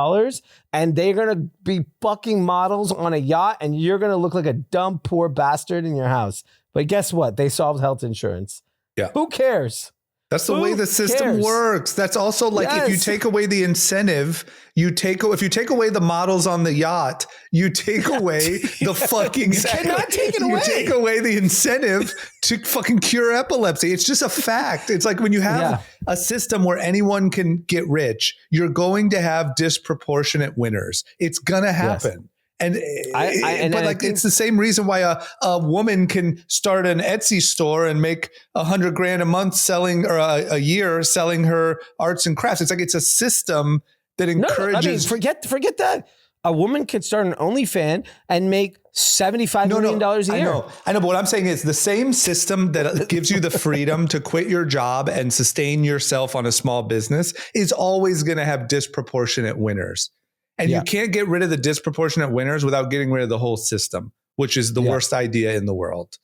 and they're going to be fucking models on a yacht, and you're going to look like a dumb, poor bastard in your house. But guess what? They solved health insurance.
Yeah.
Who cares?
That's the way the system works. That's also like if you take away the incentive, if you take away the models on the yacht, you take away the fucking
You cannot take it away.
You take away the incentive to fucking cure epilepsy. It's just a fact. It's like when you have a system where anyone can get rich, you're going to have disproportionate winners. It's gonna happen. Yes. And it's the same reason why a woman can start an Etsy store and make $100,000 a month selling, or a year selling her arts and crafts. It's like, it's a system that encourages.
Forget that. A woman can start an OnlyFans and make $75 million a year.
I know. But what I'm saying is the same system that gives you the freedom to quit your job and sustain yourself on a small business is always going to have disproportionate winners. And you can't get rid of the disproportionate winners without getting rid of the whole system, which is the worst idea in the world.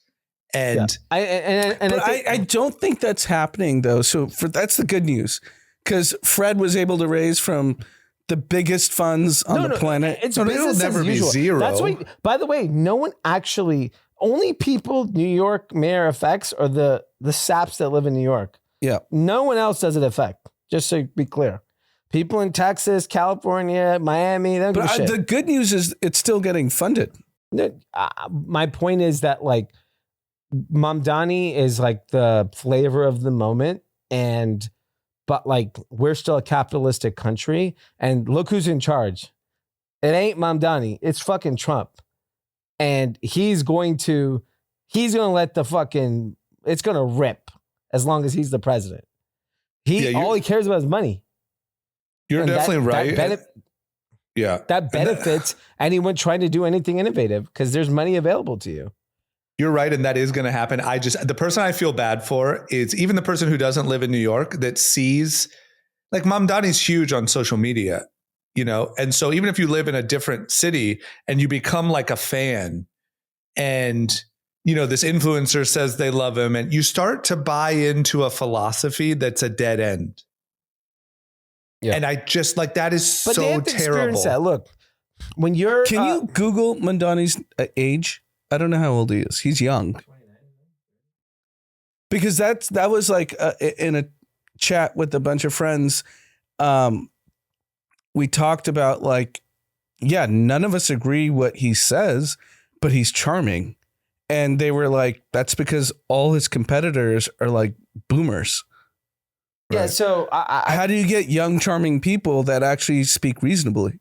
And
I don't think that's happening though. So that's the good news, because Fred was able to raise from the biggest funds on the planet.
It'll never be zero. That's why. By the way, only people New York mayor affects are the saps that live in New York.
Yeah.
No one else does it affect. Just so be clear. People in Texas, California, Miami, they don't give a shit.
The good news is it's still getting funded.
My point is that like Mamdani is like the flavor of the moment, but like we're still a capitalistic country, and look who's in charge. It ain't Mamdani, it's fucking Trump, and he's going to let it's gonna rip as long as he's the president. All he cares about is money.
You're definitely right.
That benefits anyone trying to do anything innovative because there's money available to you.
You're right. And that is going to happen. The person I feel bad for is even the person who doesn't live in New York that sees, like, Mamdani's huge on social media, And so even if you live in a different city and you become like a fan and, this influencer says they love him, and you start to buy into a philosophy that's a dead end. Yeah. And I just like, that is so terrible.
That. Look, when you're,
can you Google Mamdani's age? I don't know how old he is. He's young. Because that was like in a chat with a bunch of friends. We talked about like, none of us agree what he says, but he's charming. And they were like, that's because all his competitors are like boomers.
Yeah, so
how do you get young, charming people that actually speak reasonably?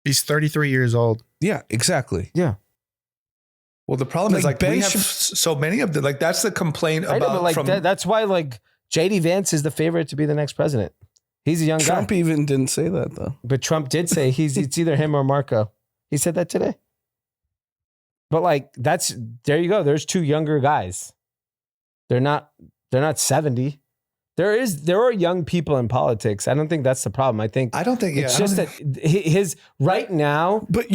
He's 33 years old.
Yeah, exactly.
Yeah.
Well, the problem is like we have so many of them. Like that's the complaint about.
That's why like JD Vance is the favorite to be the next president. He's a young guy.
Trump even didn't say that though.
But Trump did say it's either him or Marco. He said that today. But like there you go. There's two younger guys. They're not 70. There are young people in politics. I don't think that's the problem. I don't think it's just that his right now.
But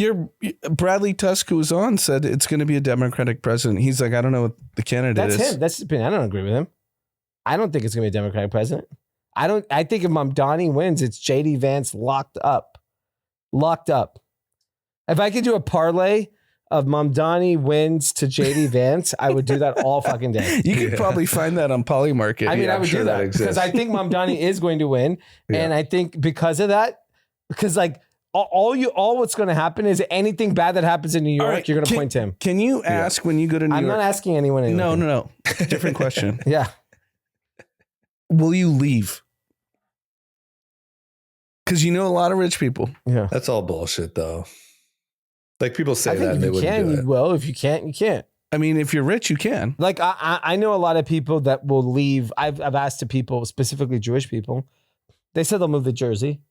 Bradley Tusk, who was on, said it's going to be a Democratic president. He's like, I don't know what the candidate is.
That's him. That's his opinion. I don't agree with him. I don't think it's going to be a Democratic president. I think if Mamdani wins, it's JD Vance locked up. If I could do a parlay of Mamdani wins to JD Vance, I would do that all fucking day.
You could probably find that on Polymarket.
I mean, I would do that because I think Mamdani is going to win. Yeah. And I think because of that, because like all what's going to happen is anything bad that happens in New York, you're going to point to him.
Can you ask when you go to New York?
I'm not asking anyone anything.
No. Different question.
Yeah.
Will you leave? Because a lot of rich people.
Yeah.
That's all bullshit though. Like people say that
if you can, you will. If you can't, you can't.
I mean, if you're rich, you can.
Like I know a lot of people that will leave. I've asked to people, specifically Jewish people. They said they'll move to Jersey.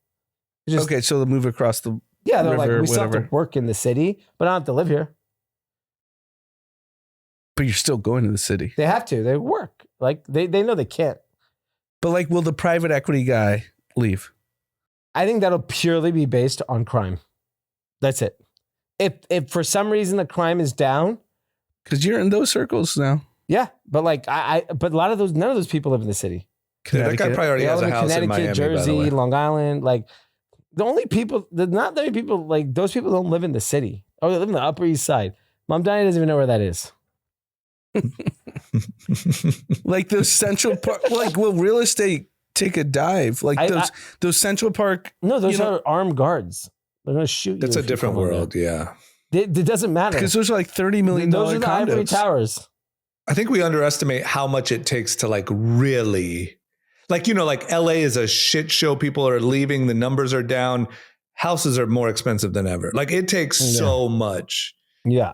Okay, so they'll move across the
they're
river,
like, we still have to work in the city, but I don't have to live here.
But you're still going to the city.
They have to. They work. Like they know they can't.
But like, will the private equity guy leave?
I think that'll purely be based on crime. That's it. If for some reason the crime is down,
because you're in those circles now.
Yeah, but like but a lot of none of those people live in the city.
That guy probably already has a house in Miami,
Jersey, Long Island. Like the only people, not many people, like those people don't live in the city. Oh, they live in the Upper East Side. Mamdani doesn't even know where that is.
Like those Central Park, like will real estate take a dive? Like those Central Park.
No, those are armed guards. They're going to shoot you.
That's a different world. Yeah.
It doesn't matter.
Because those are like $30 million
Those are the
condos.
ivory towers.
I think we underestimate how much it takes to like really, like, like LA is a shit show. People are leaving. The numbers are down. Houses are more expensive than ever. Like it takes so much.
Yeah.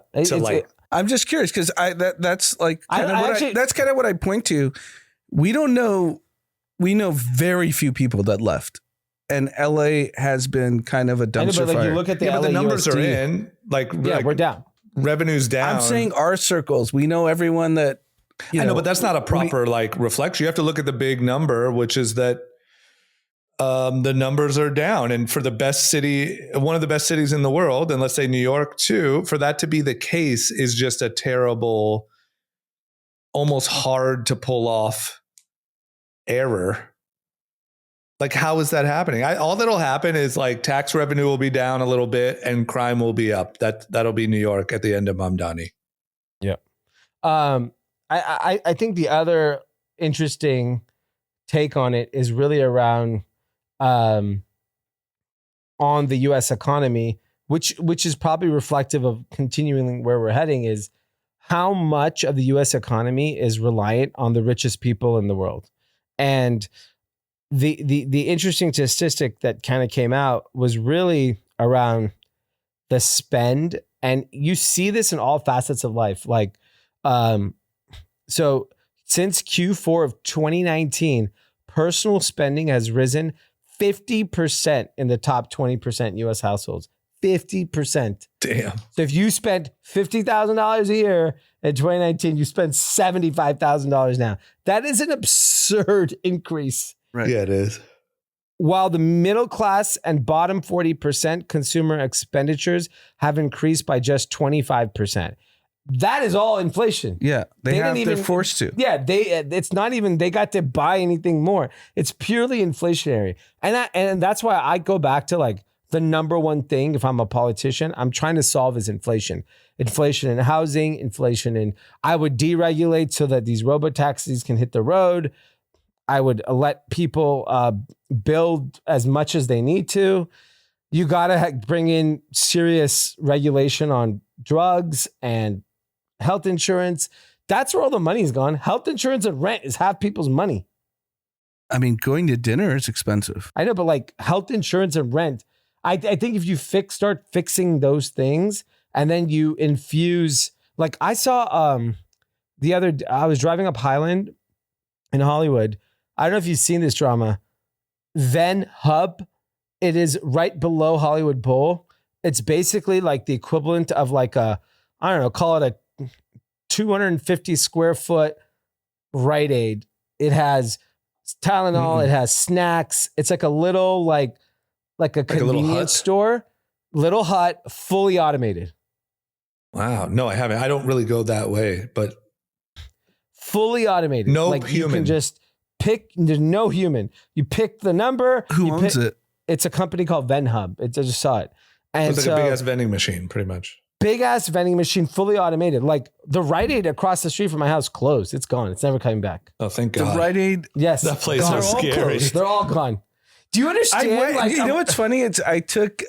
I'm just curious because that's like that's kind of what I point to. We don't know. We know very few people that left, and LA has been kind of a dumpster fire.
You look at the LA
but the numbers
USD,
are in.
We're down.
Revenue's down.
I'm saying our circles. We know everyone that.
I know, but that's not a proper reflection. You have to look at the big number, which is that the numbers are down. And for the best city, one of the best cities in the world, and let's say New York too, for that to be the case is just a terrible, almost hard to pull off error. Like, how is that happening? All that'll happen is like tax revenue will be down a little bit and crime will be up. That'll be New York at the end of Mamdani.
Yeah. I think the other interesting take on it is really around on the U.S. economy, which is probably reflective of continuing where we're heading, is how much of the U.S. economy is reliant on the richest people in the world. And the interesting statistic that kind of came out was really around the spend. And you see this in all facets of life. Like, so since Q4 of 2019, personal spending has risen 50% in the top 20% US households. 50%.
Damn.
So if you spent $50,000 a year in 2019, you spend $75,000 now. That is an absurd increase.
Right.
Yeah, it is.
While the middle class and bottom 40% consumer expenditures have increased by just 25%. That is all inflation.
Yeah, they're forced to.
Yeah, it's not even they got to buy anything more. It's purely inflationary. And that's why I go back to like the number one thing, if I'm a politician, I'm trying to solve is inflation. Inflation in housing, inflation in, I would deregulate so that these robotaxis can hit the road. I would let people build as much as they need to. You got to bring in serious regulation on drugs and health insurance. That's where all the money's gone. Health insurance and rent is half people's money.
I mean, going to dinner is expensive.
I know, but like health insurance and rent, I think if you start fixing those things and then you infuse, like I saw I was driving up Highland in Hollywood. I don't know if you've seen this drama. Venn Hub. It is right below Hollywood Bowl. It's basically like the equivalent of like a, I don't know, call it a 250 square foot Rite Aid. It has Tylenol. It has snacks. It's like a little like a convenience store, little hut, fully automated.
Wow. No, I haven't. I don't really go that way, but
fully automated.
No
like
human.
You can just pick. There's no human. You pick the number.
Who owns it?
It's a company called Venn Hub. I just saw it. And
it's like a big ass vending machine, pretty much.
Big ass vending machine, fully automated. Like the Rite Aid across the street from my house closed. It's gone. It's never coming back.
Oh, thank God.
The Rite Aid.
Yes.
That place is scary.
Closed. They're all gone. Do you understand?
You know what's funny? I took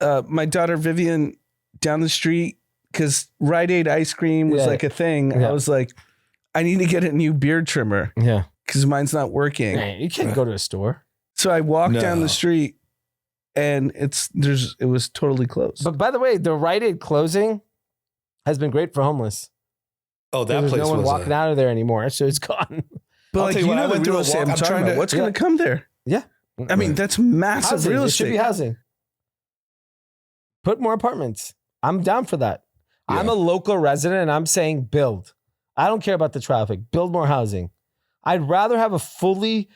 my daughter Vivian down the street because Rite Aid ice cream was like a thing. Yeah. I was like, I need to get a new beard trimmer.
Yeah.
Because mine's not working.
Man, you can't go to a store.
So I walked down the street and it was totally closed.
But by the way, the Rite Aid closing has been great for homeless.
Oh, that place
no one walking out of there anymore, so it's gone.
But like, you know the real estate I'm talking about. What's going to come there?
Yeah.
I mean, that's massive
housing.
real
It
estate.
should be housing. Put more apartments. I'm down for that. Yeah. I'm a local resident and I'm saying build. I don't care about the traffic. Build more housing. I'd rather have a fully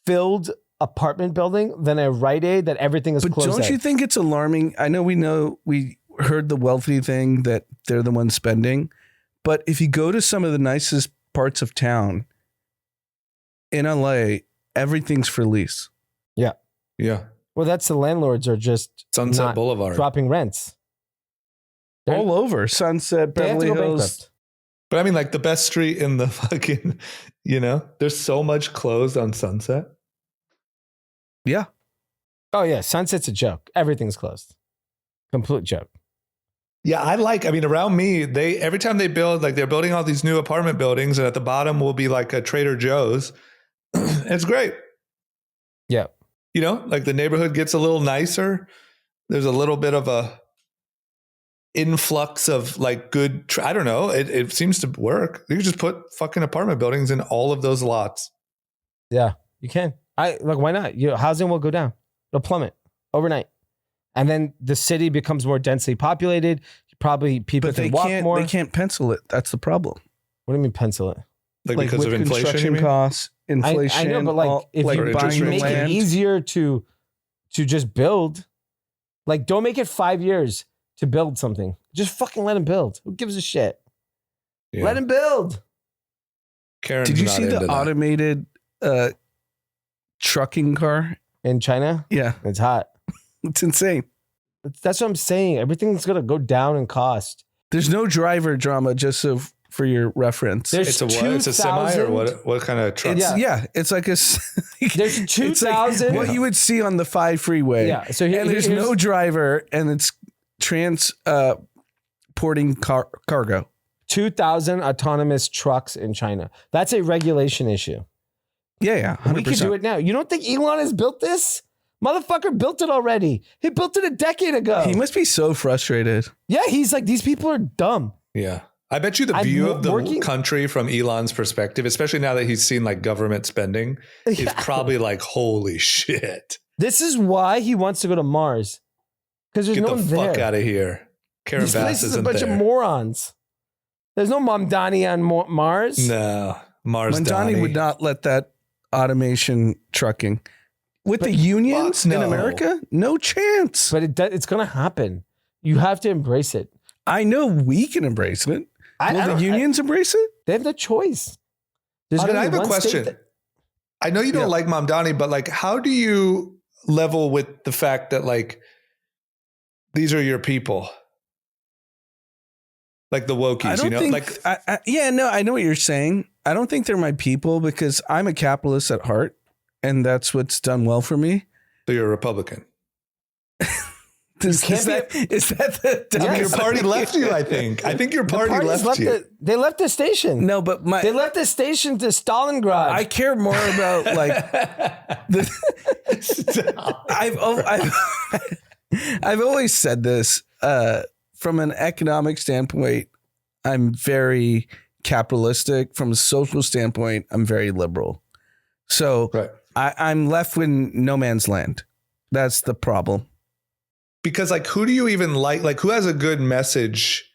filled apartment building than a Rite Aid that everything is closed.
But don't you think it's alarming? I know we heard the wealthy thing that they're the ones spending. But if you go to some of the nicest parts of town in LA, everything's for lease.
Yeah.
Yeah.
Well, that's the landlords are just
Sunset Boulevard
dropping rents.
All over Sunset, Beverly Hills.
But I mean, like the best street in the fucking, there's so much closed on Sunset.
Yeah.
Oh yeah, Sunset's a joke. Everything's closed. Complete joke.
Yeah, around me, every time they build, like they're building all these new apartment buildings, and at the bottom will be like a Trader Joe's. It's great.
Yeah.
Like the neighborhood gets a little nicer. There's a little bit of a influx of like good, I don't know. It seems to work. You can just put fucking apartment buildings in all of those lots.
Yeah, you can. Why not? Housing will go down. It'll plummet overnight. And then the city becomes more densely populated. Probably people can walk more.
They can't pencil it. That's the problem.
What do you mean pencil it?
Like because of inflation,
construction costs, inflation.
I know, but if you make it easier to just build, like don't make it 5 years to build something. Just fucking let him build. Who gives a shit? Yeah. Let him build.
Did you see the automated trucking car
in China?
Yeah,
it's hot.
It's insane.
That's what I'm saying. Everything's gonna go down in cost.
There's no driver drama, just for your reference.
It's a semi or what kind of truck?
It's like a.
There's 2,000.
Like what you would see on the 5 freeway.
Yeah. So
there's no driver, and it's transporting cargo.
2,000 autonomous trucks in China. That's a regulation issue.
Yeah, 100%.
We can do it now. You don't think Elon has built this? Motherfucker built it already. He built it a decade ago.
He must be so frustrated.
Yeah, he's like, these people are dumb.
Yeah. I bet you the view of the country from Elon's perspective, especially now that he's seen like government spending, is probably like, holy shit.
This is why he wants to go to Mars. Because there's no one there.
Get the fuck out of here. Karen
this
Bass
place is
isn't
a bunch
there.
of morons. There's no Mamdani on Mars.
No.
Mamdani would not let that automation trucking. With the unions in America, no chance.
But it's going to happen. You have to embrace it.
I know we can embrace it. Will the unions embrace it?
They have the choice.
I have a question. I know you don't like Mamdani, but like, how do you level with the fact that like these are your people? Like the wokies,
I know what you're saying. I don't think they're my people because I'm a capitalist at heart. And that's what's done well for me.
So you're a Republican.
Is that the
your party left you? I think your party left you.
They left the station.
No, but
they left the station to Stalingrad.
I care more about like I've always said this from an economic standpoint. I'm very capitalistic. From a social standpoint, I'm very liberal. So. Right. I'm left with no man's land. That's the problem.
Because like, who do you even like? Like, who has a good message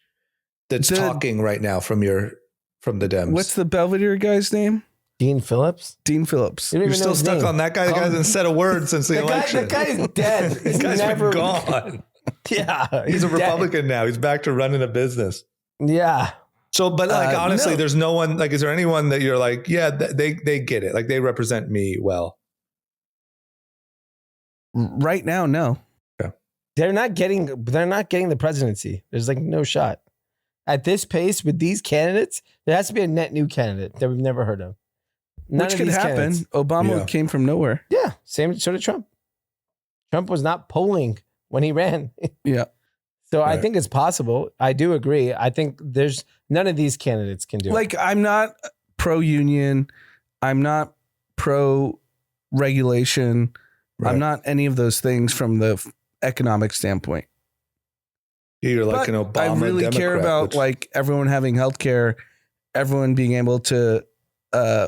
that's talking right now from the Dems?
What's the Belvedere guy's name?
Dean Phillips.
You're still stuck on that guy. The guy hasn't said a word since the election.
That guy is dead.
He's never been gone.
Yeah,
he's a Republican now. He's back to running a business.
Yeah.
So, but like, honestly, there's no one, like, is there anyone that you're like, yeah, they get it. Like they represent me well.
Right now, no.
Yeah.
They're not getting the presidency. There's like no shot. At this pace with these candidates, there has to be a net new candidate that we've never heard of.
Which could happen. Obama came from nowhere.
Yeah. So did Trump. Trump was not polling when he ran.
Yeah.
So I think it's possible. I do agree. I think there's none of these candidates can do it.
Like, I'm not pro-union. I'm not pro-regulation. Right. I'm not any of those things from the economic standpoint.
You're like an Obama
I really
Democrat,
care about like everyone having healthcare, everyone being able to.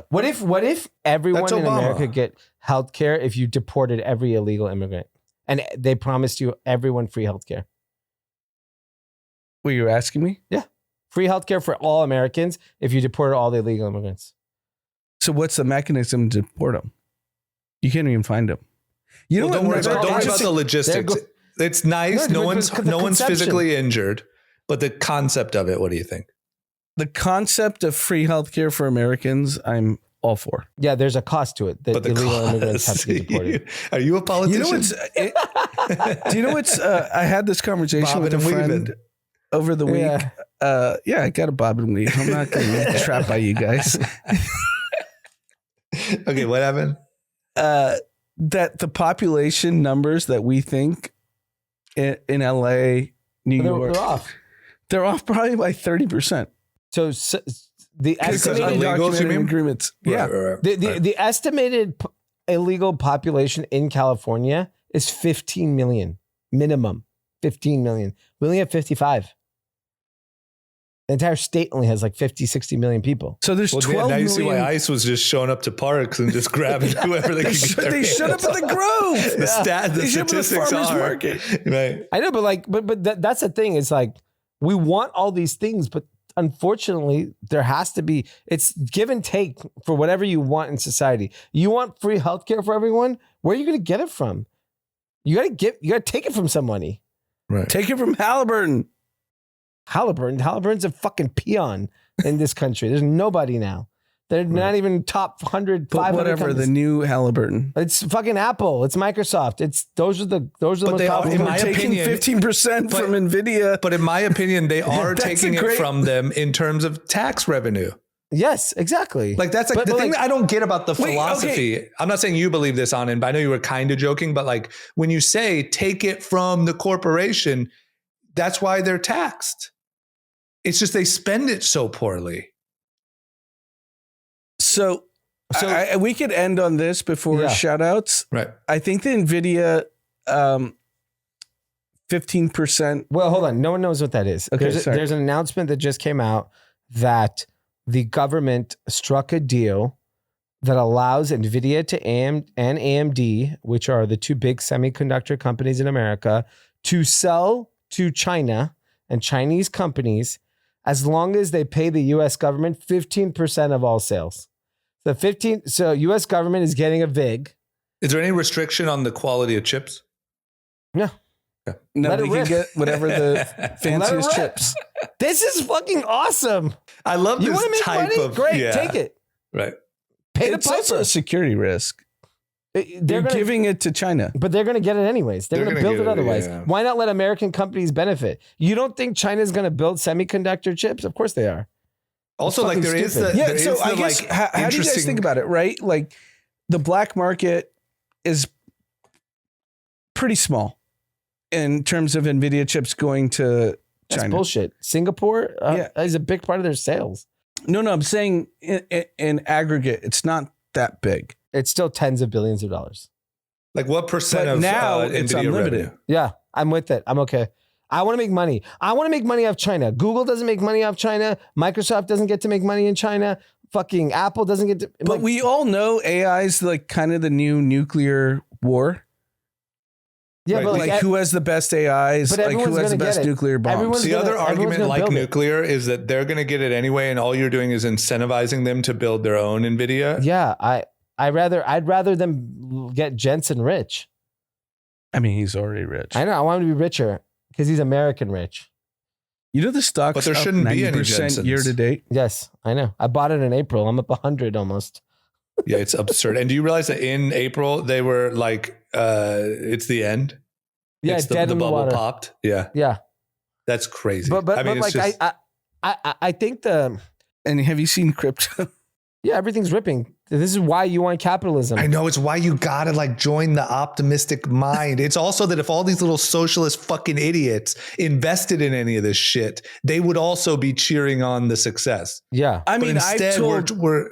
What if everyone in America get healthcare if you deported every illegal immigrant and they promised you everyone free healthcare?
Were you asking me?
Yeah. Free healthcare for all Americans if you deported all the illegal immigrants.
So what's the mechanism to deport them? You can't even find them. You know,
don't worry about the logistics. It's nice. No one's physically injured, but the concept of it, what do you think?
The concept of free healthcare for Americans, I'm all for.
Yeah, there's a cost to it that illegal immigrants have to get deported.
Are you a politician?
Do you know what's I had this conversation with a friend over the week Yeah, I got a bob and weave. I'm not going to get trapped by you guys.
Okay, what happened?
That the population numbers that we think in LA, New York, they're off probably by 30%.
So the estimated
undocumented agreements. Yeah.
The estimated illegal population in California is 15 million minimum. 15 million. We only have 55. The entire state only has like 50, 60 million people.
So there's 12
now
million.
you see why ICE was just showing up to parks and just grabbing whoever they could get.
They shut up at the Grove.
The statistics are
market.
Right.
I know, but that's the thing. It's like we want all these things, but unfortunately, there has to be. It's give and take for whatever you want in society. You want free healthcare for everyone. Where are you going to get it from? You got to take it from somebody.
Right.
Take it from Halliburton.
Halliburton's a fucking peon in this country. There's nobody now. They're not even top 100, 500
whatever,
companies.
the new Halliburton.
It's fucking Apple. It's Microsoft. Those are the most powerful.
In my opinion, 15% from Nvidia.
But in my opinion, they are taking it from them in terms of tax revenue.
Yes, exactly.
Like that's like the thing that I don't get about the philosophy. Okay. I'm not saying you believe this, Anand, but I know you were kind of joking. But like when you say take it from the corporation, that's why they're taxed. It's just they spend it so poorly.
So we could end on this before shout outs.
Right.
I think the Nvidia 15%.
Well, hold on. No one knows what that is.
Okay,
there's an announcement that just came out that the government struck a deal that allows Nvidia and AMD, which are the two big semiconductor companies in America, to sell to China and Chinese companies as long as they pay the U.S. government 15% of all sales. So U.S. government is getting a VIG.
Is there any restriction on the quality of chips?
No.
Nobody can get whatever the fanciest chips.
This is fucking awesome.
I love this type
money?
of...
Great, take it.
Right.
Pay
it's also a security risk. They're giving it to China.
But they're going to get it anyways. They're going to build it otherwise. Yeah. Why not let American companies benefit? You don't think China's going to build semiconductor chips? Of course they are.
Also, like there is the...
Yeah, so I guess, how do you guys think about it, right? Like the black market is pretty small in terms of NVIDIA chips going to China.
That's bullshit. Singapore is a big part of their sales.
No, I'm saying in aggregate, it's not that big.
It's still tens of billions of dollars.
Like what percent of
now it's
NVIDIA
unlimited.
revenue?
Yeah, I'm with it. I'm okay. I want to make money. I want to make money off China. Google doesn't make money off China. Microsoft doesn't get to make money in China. Fucking Apple doesn't get to.
But we all know AI is like kind of the new nuclear war. Yeah, right. But like who has the best AIs? Like who has the best nuclear bombs?
The other argument, like nuclear, is that they're going to get it anyway, and all you're doing is incentivizing them to build their own NVIDIA.
Yeah, I'd rather them get Jensen rich.
I mean, he's already rich.
I know. I want him to be richer because he's American rich.
You know the stock's
but there shouldn't be any Jensens
year to date.
Yes, I know. I bought it in April. I'm up 100 almost.
Yeah, it's absurd. And do you realize that in April they were like, it's the end?
Yeah,
it's
dead
the
in the
bubble
water.
Popped. Yeah,
yeah,
that's crazy.
But I mean, like just... I think the.
And have you seen crypto?
Yeah, everything's ripping. This is why you want capitalism.
I know, it's why you gotta like join the optimistic mind. It's also that if all these little socialist fucking idiots invested in any of this shit, they would also be cheering on the success.
Yeah,
I mean,
instead we're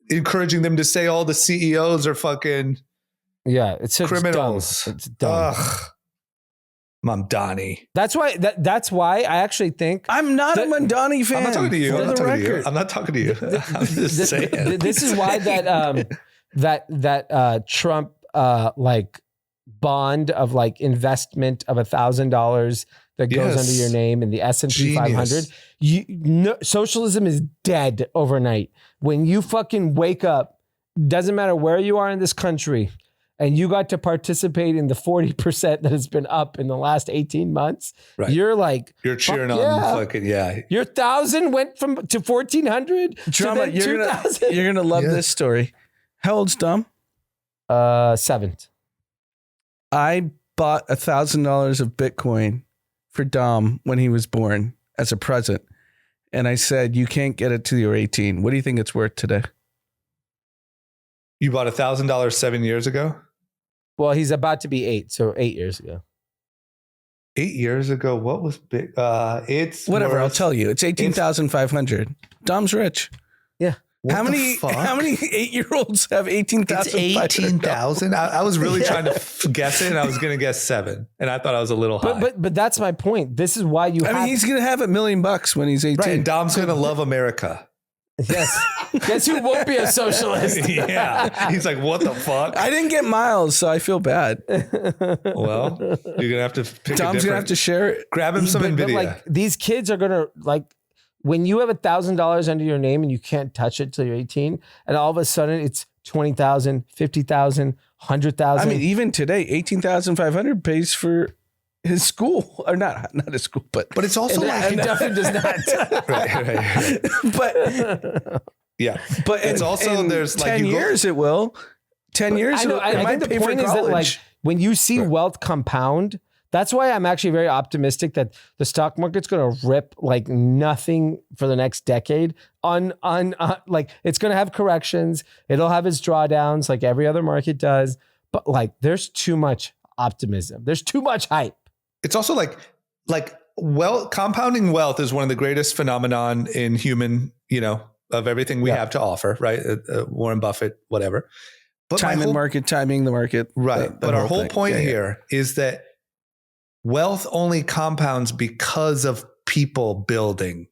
encouraging them to say all the CEOs are fucking
it's
criminals.
Dumb. It's dumb.
Ugh. Mamdani.
That's why I actually think
I'm not a Mamdani fan.
I'm not talking to you. I'm not talking to you. I'm just saying.
This is why that Trump like bond of like investment of $1,000 that goes under your name in the S&P 500. Socialism is dead overnight. When you fucking wake up, doesn't matter where you are in this country, and you got to participate in the 40% that has been up in the last 18 months, right. You're
cheering on fucking, yeah.
Your 1,000 went to 1,400
Drama,
to 2,000.
You're going to love this story. How old's Dom?
7.
I bought $1,000 of Bitcoin for Dom when he was born as a present. and I said, you can't get it till you're 18. What do you think it's worth today?
You bought $1,000 7 years ago?
Well, he's about to be 8, so 8 years ago.
8 years ago, what was big? It's
whatever. I'll tell you. It's 18,500. Dom's rich.
Yeah.
How many 8-year-olds have 18,000?
It's 18,000. I was really trying to guess it, and I was going to guess 7, and I thought I was a little high.
But that's my point. This is why you.
I mean, he's going to have $1 million when he's 18.
Right, and Dom's going to love America.
Yes. Guess who won't be a socialist?
Yeah. He's like, what the fuck?
I didn't get miles, so I feel bad.
Well, you're going to have to pick
Dom's going to have to share it.
Grab him some Nvidia.
But like, these kids are going to like, when you have $1,000 under your name and you can't touch it till you're 18, and all of a sudden it's 20,000, 50,000, 100,000.
I mean, even today, 18,500 pays for his school, or not his school, but
it's also like
it definitely does not.
right.
But
yeah,
but
it's also
in
there's
10
like
years it will. 10 years.
I think the point is that like when you see wealth compound. That's why I'm actually very optimistic that the stock market's going to rip like nothing for the next decade. Like it's going to have corrections. It'll have its drawdowns like every other market does. But like there's too much optimism. There's too much hype.
It's also like compounding wealth is one of the greatest phenomenon in human, of everything we have to offer, right? Warren Buffett, whatever. But
timing the market.
Right. But our whole point here is that wealth only compounds because of people building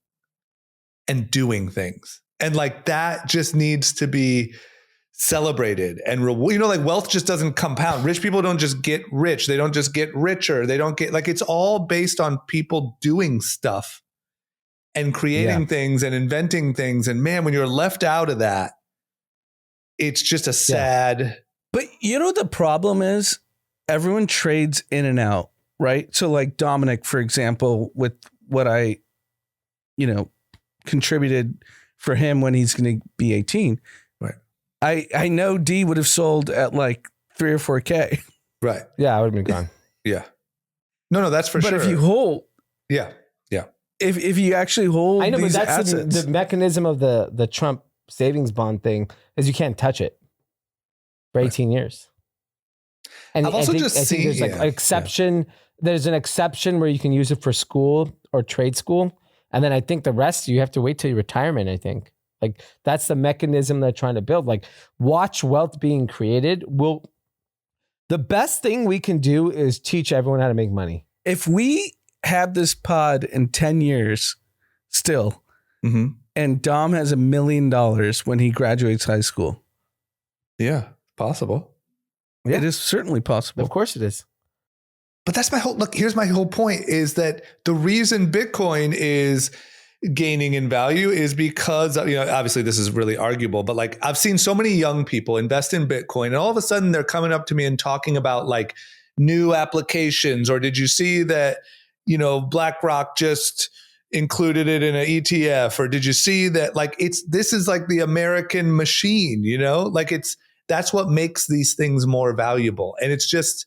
and doing things. And like that just needs to be celebrated and like wealth just doesn't compound. Rich people don't just get rich. They don't just get richer. They don't get like, it's all based on people doing stuff and creating things and inventing things. And man, when you're left out of that, it's just a sad.
But the problem is everyone trades in and out. Right. So like Dominic, for example, with what I, contributed for him when he's going to be 18.
Right.
I know Dee would have sold at like 3 or 4K.
Right.
Yeah, I would have been gone.
Yeah. No, that's for sure.
But if you hold.
Yeah. Yeah.
If you actually hold
I know,
these
but that's
assets.
the mechanism of the Trump savings bond thing is you can't touch it for 18 years. And
I've also
I think
seen
there's like an exception. Yeah. There's an exception where you can use it for school or trade school. And then I think the rest, you have to wait till your retirement, I think. Like that's the mechanism they're trying to build. Like watch wealth being created. The best thing we can do is teach everyone how to make money.
If we have this pod in 10 years still, and Dom has $1 million when he graduates high school.
Yeah, possible.
Yeah. It is certainly possible.
Of course it is.
But that's here's my whole point is that the reason Bitcoin is gaining in value is because, obviously this is really arguable, but like I've seen so many young people invest in Bitcoin and all of a sudden they're coming up to me and talking about like new applications, or did you see that, BlackRock just included it in an ETF, or did you see that like this is like the American machine, like that's what makes these things more valuable. And it's just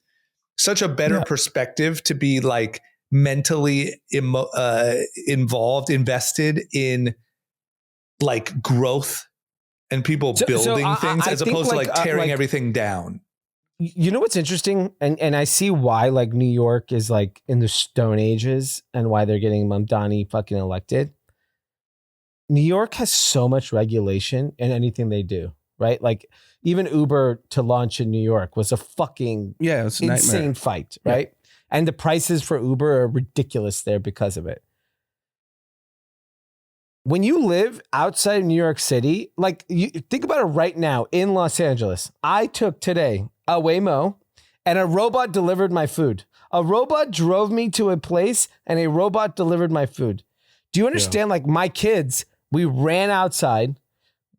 such a better perspective to be like mentally involved, invested in like growth and people building things as opposed to like tearing everything down.
You know what's interesting? And I see why like New York is like in the Stone Ages and why they're getting Mamdani fucking elected. New York has so much regulation in anything they do, right? Like even Uber to launch in New York was a fucking
it's
insane fight, right? Yeah. And the prices for Uber are ridiculous there because of it. When you live outside of New York City, like you think about it right now in Los Angeles, I took today a Waymo and a robot delivered my food. A robot drove me to a place and a robot delivered my food. Do you understand? Like my kids, we ran outside.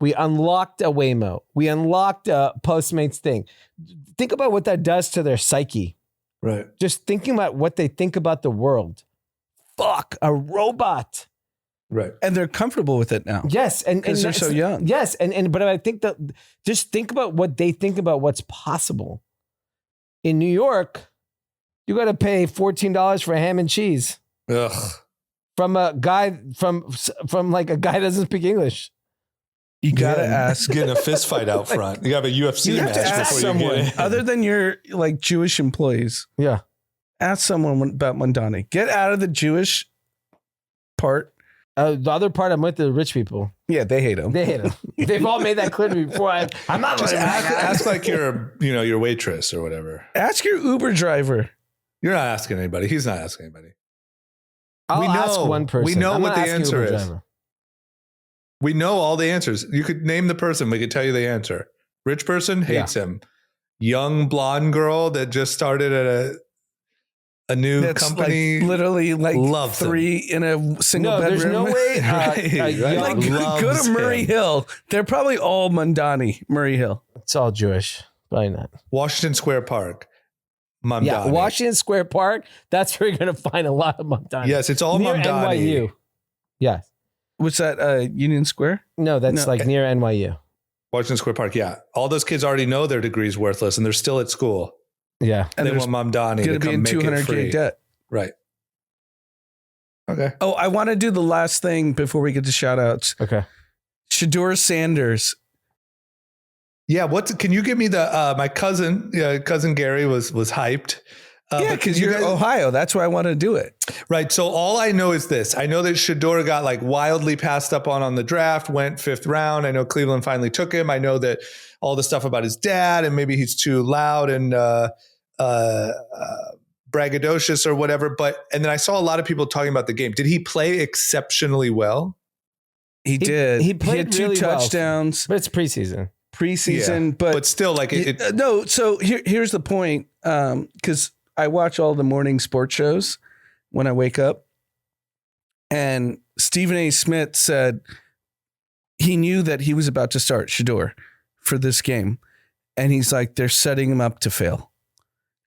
We unlocked a Waymo. We unlocked a Postmates thing. Think about what that does to their psyche.
Right.
Just thinking about what they think about the world. Fuck, a robot.
Right.
And they're comfortable with it now.
Yes. And
they're so young.
Yes. But I think that just think about what they think about what's possible. In New York, you got to pay $14 for ham and cheese.
Ugh.
from a guy from like a guy that doesn't speak English.
You gotta ask.
Getting a fist fight out front. You have a UFC
You have
match
to ask
before
someone
you get in.
other than your like Jewish employees.
Yeah.
Ask someone about Mamdani. Get out of the Jewish part.
The other part, I'm with the rich people.
Yeah, they hate him.
They hate him. They've all made that clear to me before. I'm not
Just
letting
ask like your waitress or whatever.
Ask your Uber driver.
You're not asking anybody. He's not asking anybody.
I'll
We know-
ask one person.
we know
I'm
what
not
the
asking
answer
Uber
is.
driver.
We know all the answers. You could name the person. We could tell you the answer. Rich person hates him. Young blonde girl that just started at a new
That's
company.
like literally like
loves
three in a single
No,
bedroom.
there's no way.
Right.
Like, go
Loves
to Murray
him.
Hill. They're probably all Mamdani. Murray Hill.
It's all Jewish. Probably not.
Washington Square Park. Mamdani.
Yeah, Washington Square Park. That's where you're going to find a lot of Mamdani.
Yes, it's all
near
Mamdani.
NYU. Yeah.
What's that? Union Square?
No, that's
No.
like near NYU.
Washington Square Park. Yeah. All those kids already know their degree's worthless and they're still at school.
Yeah.
And
They
there's
want Mamdani
going
to
to be
come
in
make it
200K
free.
debt.
Right. Okay.
Oh, I want to do the last thing before we get to shout outs.
Okay.
Shedeur Sanders.
Yeah. Can you give me the my cousin? Yeah, cousin Gary was hyped.
Yeah,
but
because you're
guys-
Ohio. That's why I want to do it.
Right. So all I know is this. I know that Shedeur got like wildly passed up on the draft, went 5th round. I know Cleveland finally took him. I know that all the stuff about his dad and maybe he's too loud and braggadocious or whatever. And then I saw a lot of people talking about the game. Did he play exceptionally well?
He did.
he played
had 2
really well.
touchdowns
But it's preseason.
preseason,
Yeah.
but
still like it
no. So here's the point. Because I watch all the morning sports shows when I wake up, and Stephen A. Smith said he knew that he was about to start Shedeur for this game, and he's like, they're setting him up to fail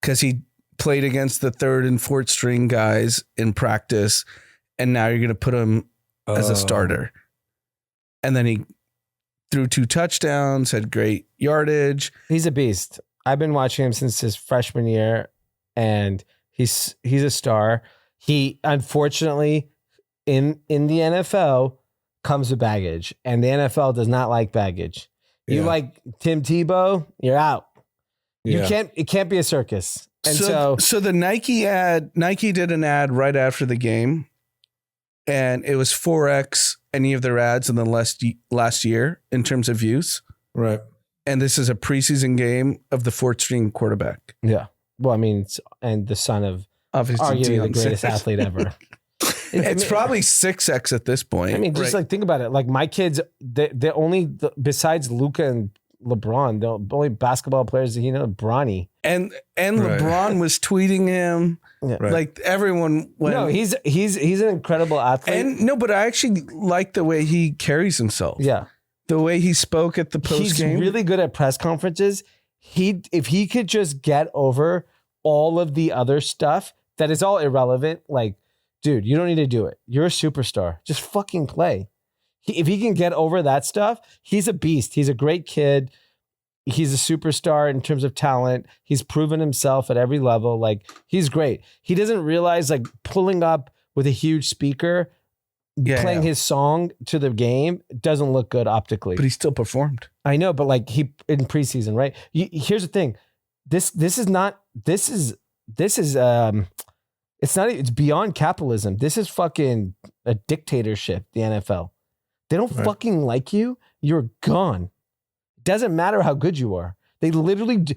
because he played against the 3rd and 4th string guys in practice, and now you're going to put him as a starter. And then he threw 2 touchdowns, had great yardage.
He's a beast. I've been watching him since his freshman year, and he's a star. He unfortunately in the NFL comes with baggage, and the NFL does not like baggage. You
Yeah.
like Tim Tebow, you're out.
Yeah.
It can't be a circus. And
So the Nike did an ad right after the game, and it was 4x any of their ads in the last year in terms of views.
right.
And this is a preseason game of the 4th string quarterback.
yeah. Well, I mean, and the son of
Obviously,
arguably the
Deion
greatest
Sanders.
athlete ever.
It's probably 6x at this point.
I mean, just
right?
like think about it. Like my kids, they're only besides Luca and LeBron, the only basketball players that Bronny.
and
Right.
LeBron was tweeting him.
Yeah.
Right.
Like everyone went.
No, he's an incredible athlete.
and no, but I actually like the way he carries himself.
yeah,
The way he spoke at the post
he's
game.
really good at press conferences. If he could just get over all of the other stuff that is all irrelevant, like, dude, you don't need to do it. You're a superstar. Just fucking play. If he can get over that stuff, he's a beast. He's a great kid. He's a superstar in terms of talent. He's proven himself at every level. Like, he's great. He doesn't realize, like, pulling up with a huge speaker, playing his song to the game doesn't look good optically.
but he still performed.
I know, but like he in preseason, right? Here's the thing. It's beyond capitalism. This is fucking a dictatorship, the NFL. They don't fucking like you, you're gone. Doesn't matter how good you are. They literally Tim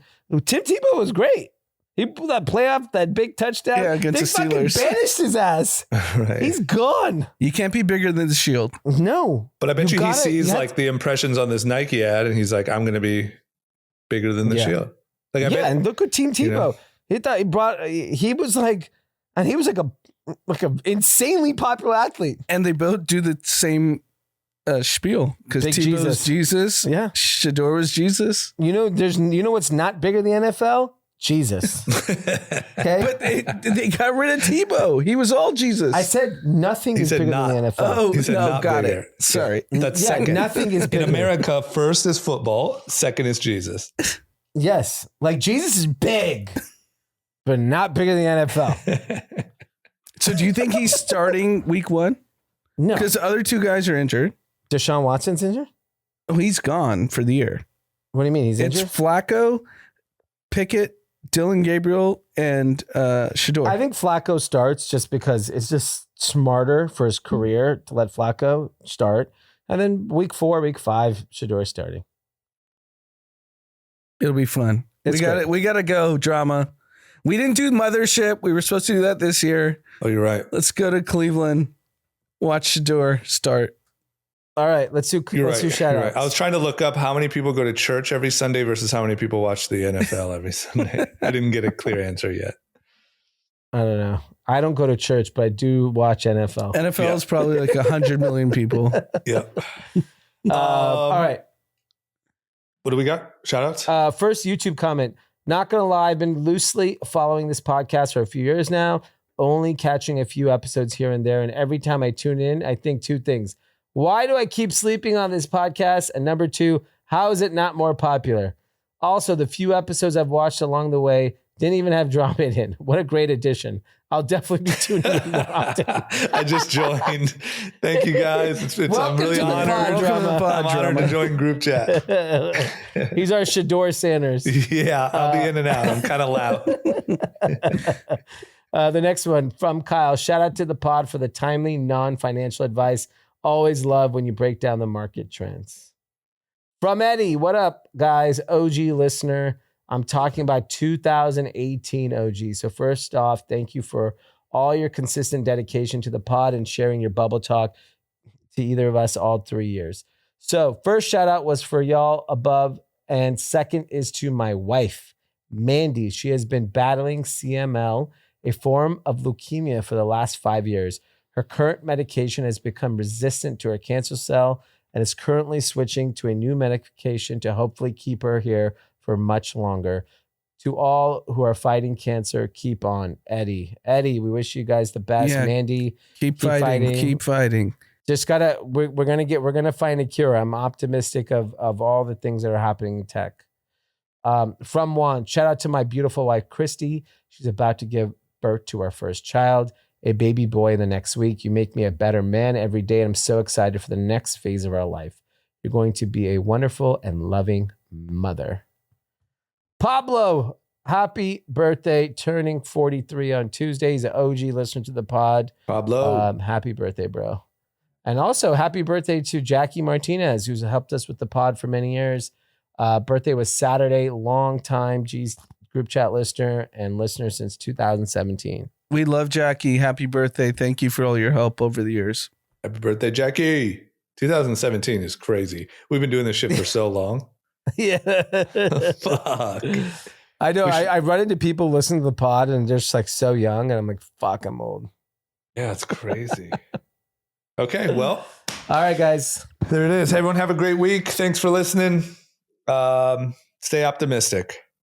Tebow was great. He pulled that playoff, that big touchdown.
Yeah, against
they
the
fucking
Steelers.
banished his ass.
Right.
He's gone.
You can't be bigger than the Shield.
No.
But I bet you he
gotta-
sees
you have
like the impressions on this Nike ad and he's like, I'm going to be bigger than the
Yeah.
Shield. Like I
yeah,
bet,
and look at Team Tebow.
you know.
He thought he was like a insanely popular athlete.
And they both do the same spiel because
Big
Tebow
Jesus.
was Jesus.
Yeah.
Shedeur was Jesus.
You know what's not bigger than the NFL? Jesus. Okay.
But they got rid of Tebow. He was all Jesus.
I said nothing
He
is
said
bigger
not.
than the NFL.
Oh,
He said
no,
not
got
bigger.
it. Sorry.
That's
Yeah,
second.
nothing is
In
bigger.
America, first is football, second is Jesus.
Yes. Like Jesus is big, but not bigger than the NFL.
So do you think he's starting week 1?
No.
Because the other 2 guys are injured.
Deshaun Watson's injured?
Oh, he's gone for the year.
What do you mean? He's injured?
It's Flacco, Pickett, Dylan Gabriel, and Shedeur.
I think Flacco starts just because it's just smarter for his career to let Flacco start. And then week 4, week 5, Shedeur starting.
It'll be fun. We got to go, drama. We didn't do Mothership. We were supposed to do that this year.
Oh, you're right.
Let's go to Cleveland. Watch Shedeur start.
All right, let's do shout outs.
I was trying to look up how many people go to church every Sunday versus how many people watch the NFL every Sunday. I didn't get a clear answer yet.
I don't know. I don't go to church, but I do watch NFL.
NFL is probably like 100 million people.
Yep.
All right.
What do we got? Shout outs?
First YouTube comment. Not going to lie, I've been loosely following this podcast for a few years now, only catching a few episodes here and there. And every time I tune in, I think 2 things. Why do I keep sleeping on this podcast? And number 2, how is it not more popular? Also, the few episodes I've watched along the way didn't even have drama in. What a great addition. I'll definitely be tuning in more often.
I just joined. Thank you guys. I'm really honored. I'm honored to join group chat.
He's our Shedeur Sanders.
Yeah, I'll be in and out. I'm kind of loud.
The next one from Kyle. Shout out to the pod for the timely, non-financial advice. Always love when you break down the market trends. From Eddie, what up, guys? OG listener. I'm talking about 2018 OG. So first off, thank you for all your consistent dedication to the pod and sharing your bubble talk to either of us all 3 years. So first shout out was for y'all above. And second is to my wife, Mandy. She has been battling CML, a form of leukemia, for the last 5 years. Her current medication has become resistant to her cancer cell and is currently switching to a new medication to hopefully keep her here for much longer. To all who are fighting cancer, keep on. Eddie, we wish you guys the best. Yeah, Mandy, keep
fighting.
Just we're gonna find a cure. I'm optimistic of all the things that are happening in tech. From Juan, shout out to my beautiful wife, Christy. She's about to give birth to our first child, a baby boy, in the next week. You make me a better man every day. And I'm so excited for the next phase of our life. You're going to be a wonderful and loving mother. Pablo, happy birthday, turning 43 on Tuesday. He's an OG listener to the pod.
Pablo.
Happy birthday, bro. And also happy birthday to Jackie Martinez, who's helped us with the pod for many years. Birthday was Saturday, long time G's group chat listener and listener since 2017.
We love Jackie. Happy birthday. Thank you for all your help over the years.
Happy birthday, Jackie. 2017 is crazy. We've been doing this shit for so long.
Yeah.
Fuck.
I know. I run into people listening to the pod and they're just like so young. And I'm like, fuck, I'm old.
Yeah, it's crazy. Okay, well.
All right, guys.
There it is. Everyone have a great week. Thanks for listening. Stay optimistic.